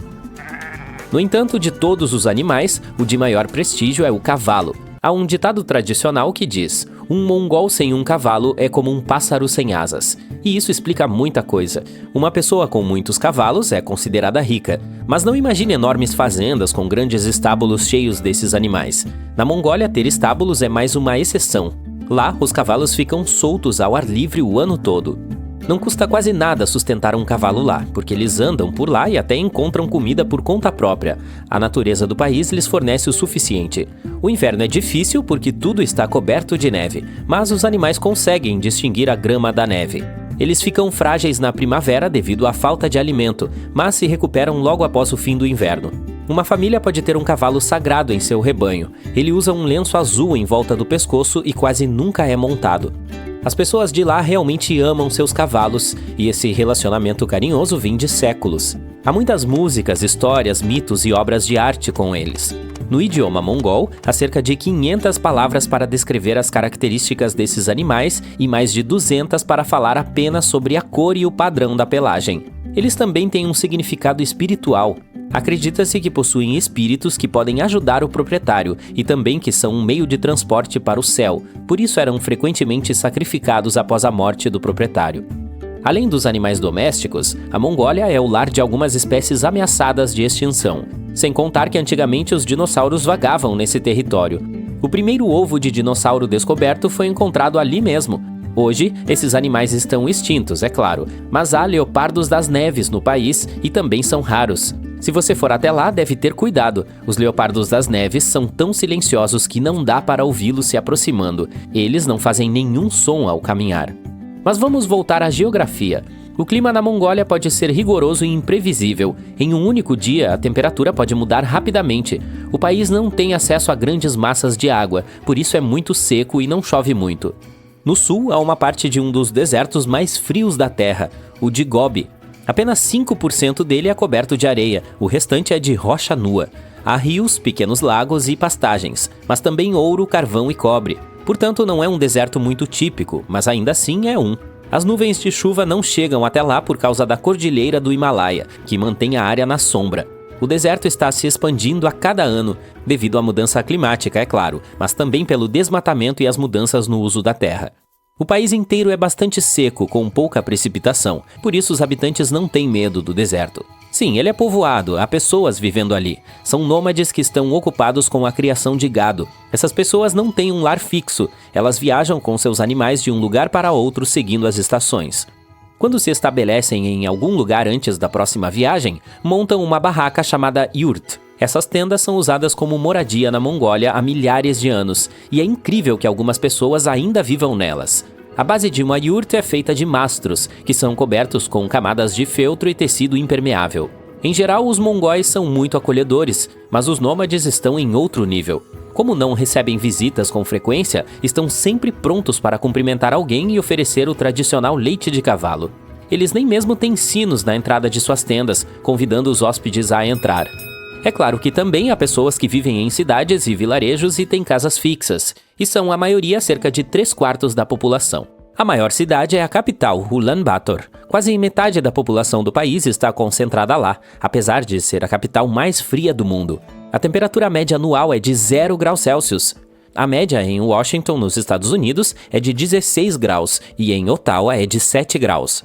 No entanto, de todos os animais, o de maior prestígio é o cavalo. Há um ditado tradicional que diz: um mongol sem um cavalo é como um pássaro sem asas. E isso explica muita coisa. Uma pessoa com muitos cavalos é considerada rica. Mas não imagine enormes fazendas com grandes estábulos cheios desses animais. Na Mongólia, ter estábulos é mais uma exceção. Lá, os cavalos ficam soltos ao ar livre o ano todo. Não custa quase nada sustentar um cavalo lá, porque eles andam por lá e até encontram comida por conta própria. A natureza do país lhes fornece o suficiente. O inverno é difícil porque tudo está coberto de neve, mas os animais conseguem distinguir a grama da neve. Eles ficam frágeis na primavera devido à falta de alimento, mas se recuperam logo após o fim do inverno. Uma família pode ter um cavalo sagrado em seu rebanho. Ele usa um lenço azul em volta do pescoço e quase nunca é montado. As pessoas de lá realmente amam seus cavalos e esse relacionamento carinhoso vem de séculos. Há muitas músicas, histórias, mitos e obras de arte com eles. No idioma mongol, há cerca de 500 palavras para descrever as características desses animais e mais de 200 para falar apenas sobre a cor e o padrão da pelagem. Eles também têm um significado espiritual. Acredita-se que possuem espíritos que podem ajudar o proprietário e também que são um meio de transporte para o céu, por isso eram frequentemente sacrificados após a morte do proprietário. Além dos animais domésticos, a Mongólia é o lar de algumas espécies ameaçadas de extinção, sem contar que antigamente os dinossauros vagavam nesse território. O primeiro ovo de dinossauro descoberto foi encontrado ali mesmo. Hoje, esses animais estão extintos, é claro, mas há leopardos das neves no país e também são raros. Se você for até lá, deve ter cuidado. Os leopardos das neves são tão silenciosos que não dá para ouvi-los se aproximando. Eles não fazem nenhum som ao caminhar. Mas vamos voltar à geografia. O clima na Mongólia pode ser rigoroso e imprevisível. Em um único dia, a temperatura pode mudar rapidamente. O país não tem acesso a grandes massas de água, por isso é muito seco e não chove muito. No sul, há uma parte de um dos desertos mais frios da Terra, o de Gobi. Apenas 5% dele é coberto de areia, o restante é de rocha nua. Há rios, pequenos lagos e pastagens, mas também ouro, carvão e cobre. Portanto, não é um deserto muito típico, mas ainda assim é um. As nuvens de chuva não chegam até lá por causa da cordilheira do Himalaia, que mantém a área na sombra. O deserto está se expandindo a cada ano, devido à mudança climática, é claro, mas também pelo desmatamento e as mudanças no uso da terra. O país inteiro é bastante seco, com pouca precipitação, por isso os habitantes não têm medo do deserto. Sim, ele é povoado, há pessoas vivendo ali. São nômades que estão ocupados com a criação de gado. Essas pessoas não têm um lar fixo, elas viajam com seus animais de um lugar para outro seguindo as estações. Quando se estabelecem em algum lugar antes da próxima viagem, montam uma barraca chamada yurt. Essas tendas são usadas como moradia na Mongólia há milhares de anos, e é incrível que algumas pessoas ainda vivam nelas. A base de uma yurt é feita de mastros, que são cobertos com camadas de feltro e tecido impermeável. Em geral, os mongóis são muito acolhedores, mas os nômades estão em outro nível. Como não recebem visitas com frequência, estão sempre prontos para cumprimentar alguém e oferecer o tradicional leite de cavalo. Eles nem mesmo têm sinos na entrada de suas tendas, convidando os hóspedes a entrar. É claro que também há pessoas que vivem em cidades e vilarejos e têm casas fixas, e são a maioria cerca de 3/4 da população. A maior cidade é a capital, Ulaanbaatar. Quase metade da população do país está concentrada lá, apesar de ser a capital mais fria do mundo. A temperatura média anual é de 0 graus Celsius. A média em Washington, nos Estados Unidos, é de 16 graus e em Ottawa é de 7 graus.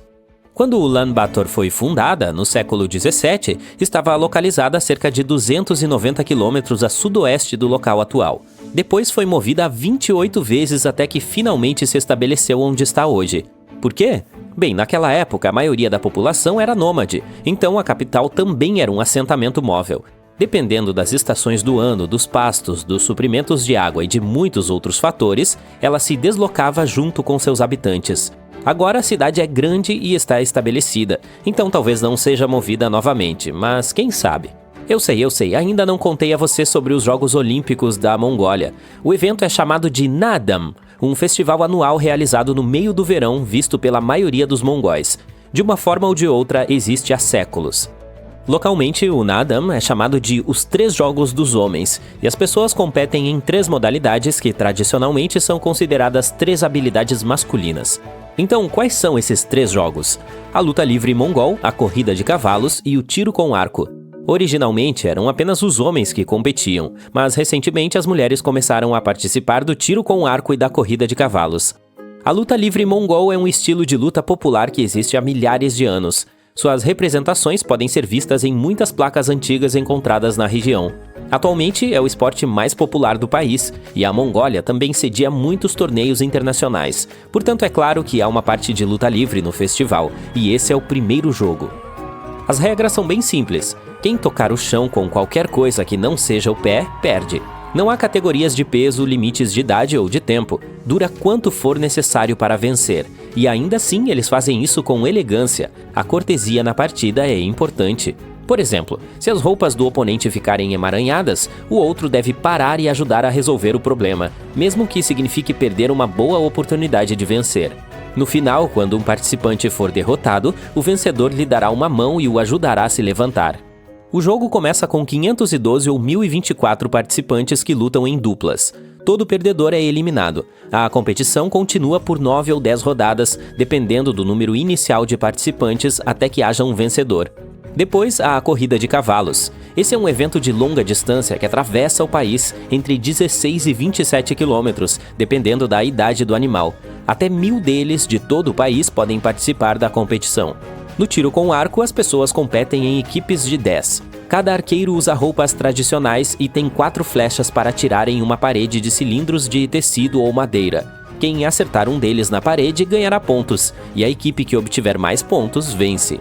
Quando Ulaanbaatar foi fundada, no século XVII, estava localizada a cerca de 290 quilômetros a sudoeste do local atual. Depois foi movida 28 vezes até que finalmente se estabeleceu onde está hoje. Por quê? Bem, naquela época a maioria da população era nômade, então a capital também era um assentamento móvel. Dependendo das estações do ano, dos pastos, dos suprimentos de água e de muitos outros fatores, ela se deslocava junto com seus habitantes. Agora a cidade é grande e está estabelecida, então talvez não seja movida novamente, mas quem sabe? Eu sei, ainda não contei a você sobre os Jogos Olímpicos da Mongólia. O evento é chamado de Naadam, um festival anual realizado no meio do verão, visto pela maioria dos mongóis. De uma forma ou de outra, existe há séculos. Localmente, o Naadam é chamado de os 3 Jogos dos Homens, e as pessoas competem em 3 modalidades que tradicionalmente são consideradas 3 habilidades masculinas. Então, quais são esses 3 jogos? A luta livre mongol, a corrida de cavalos e o tiro com arco. Originalmente eram apenas os homens que competiam, mas recentemente as mulheres começaram a participar do tiro com arco e da corrida de cavalos. A luta livre mongol é um estilo de luta popular que existe há milhares de anos. Suas representações podem ser vistas em muitas placas antigas encontradas na região. Atualmente é o esporte mais popular do país, e a Mongólia também cedia muitos torneios internacionais. Portanto, é claro que há uma parte de luta livre no festival, e esse é o primeiro jogo. As regras são bem simples. Quem tocar o chão com qualquer coisa que não seja o pé, perde. Não há categorias de peso, limites de idade ou de tempo. Dura quanto for necessário para vencer. E ainda assim, eles fazem isso com elegância. A cortesia na partida é importante. Por exemplo, se as roupas do oponente ficarem emaranhadas, o outro deve parar e ajudar a resolver o problema, mesmo que signifique perder uma boa oportunidade de vencer. No final, quando um participante for derrotado, o vencedor lhe dará uma mão e o ajudará a se levantar. O jogo começa com 512 ou 1024 participantes que lutam em duplas. Todo perdedor é eliminado. A competição continua por 9 ou 10 rodadas, dependendo do número inicial de participantes até que haja um vencedor. Depois, há a corrida de cavalos. Esse é um evento de longa distância que atravessa o país entre 16 e 27 quilômetros, dependendo da idade do animal. Até 1000 deles de todo o país podem participar da competição. No tiro com arco, as pessoas competem em equipes de 10. Cada arqueiro usa roupas tradicionais e tem 4 flechas para atirar em uma parede de cilindros de tecido ou madeira. Quem acertar um deles na parede ganhará pontos, e a equipe que obtiver mais pontos vence.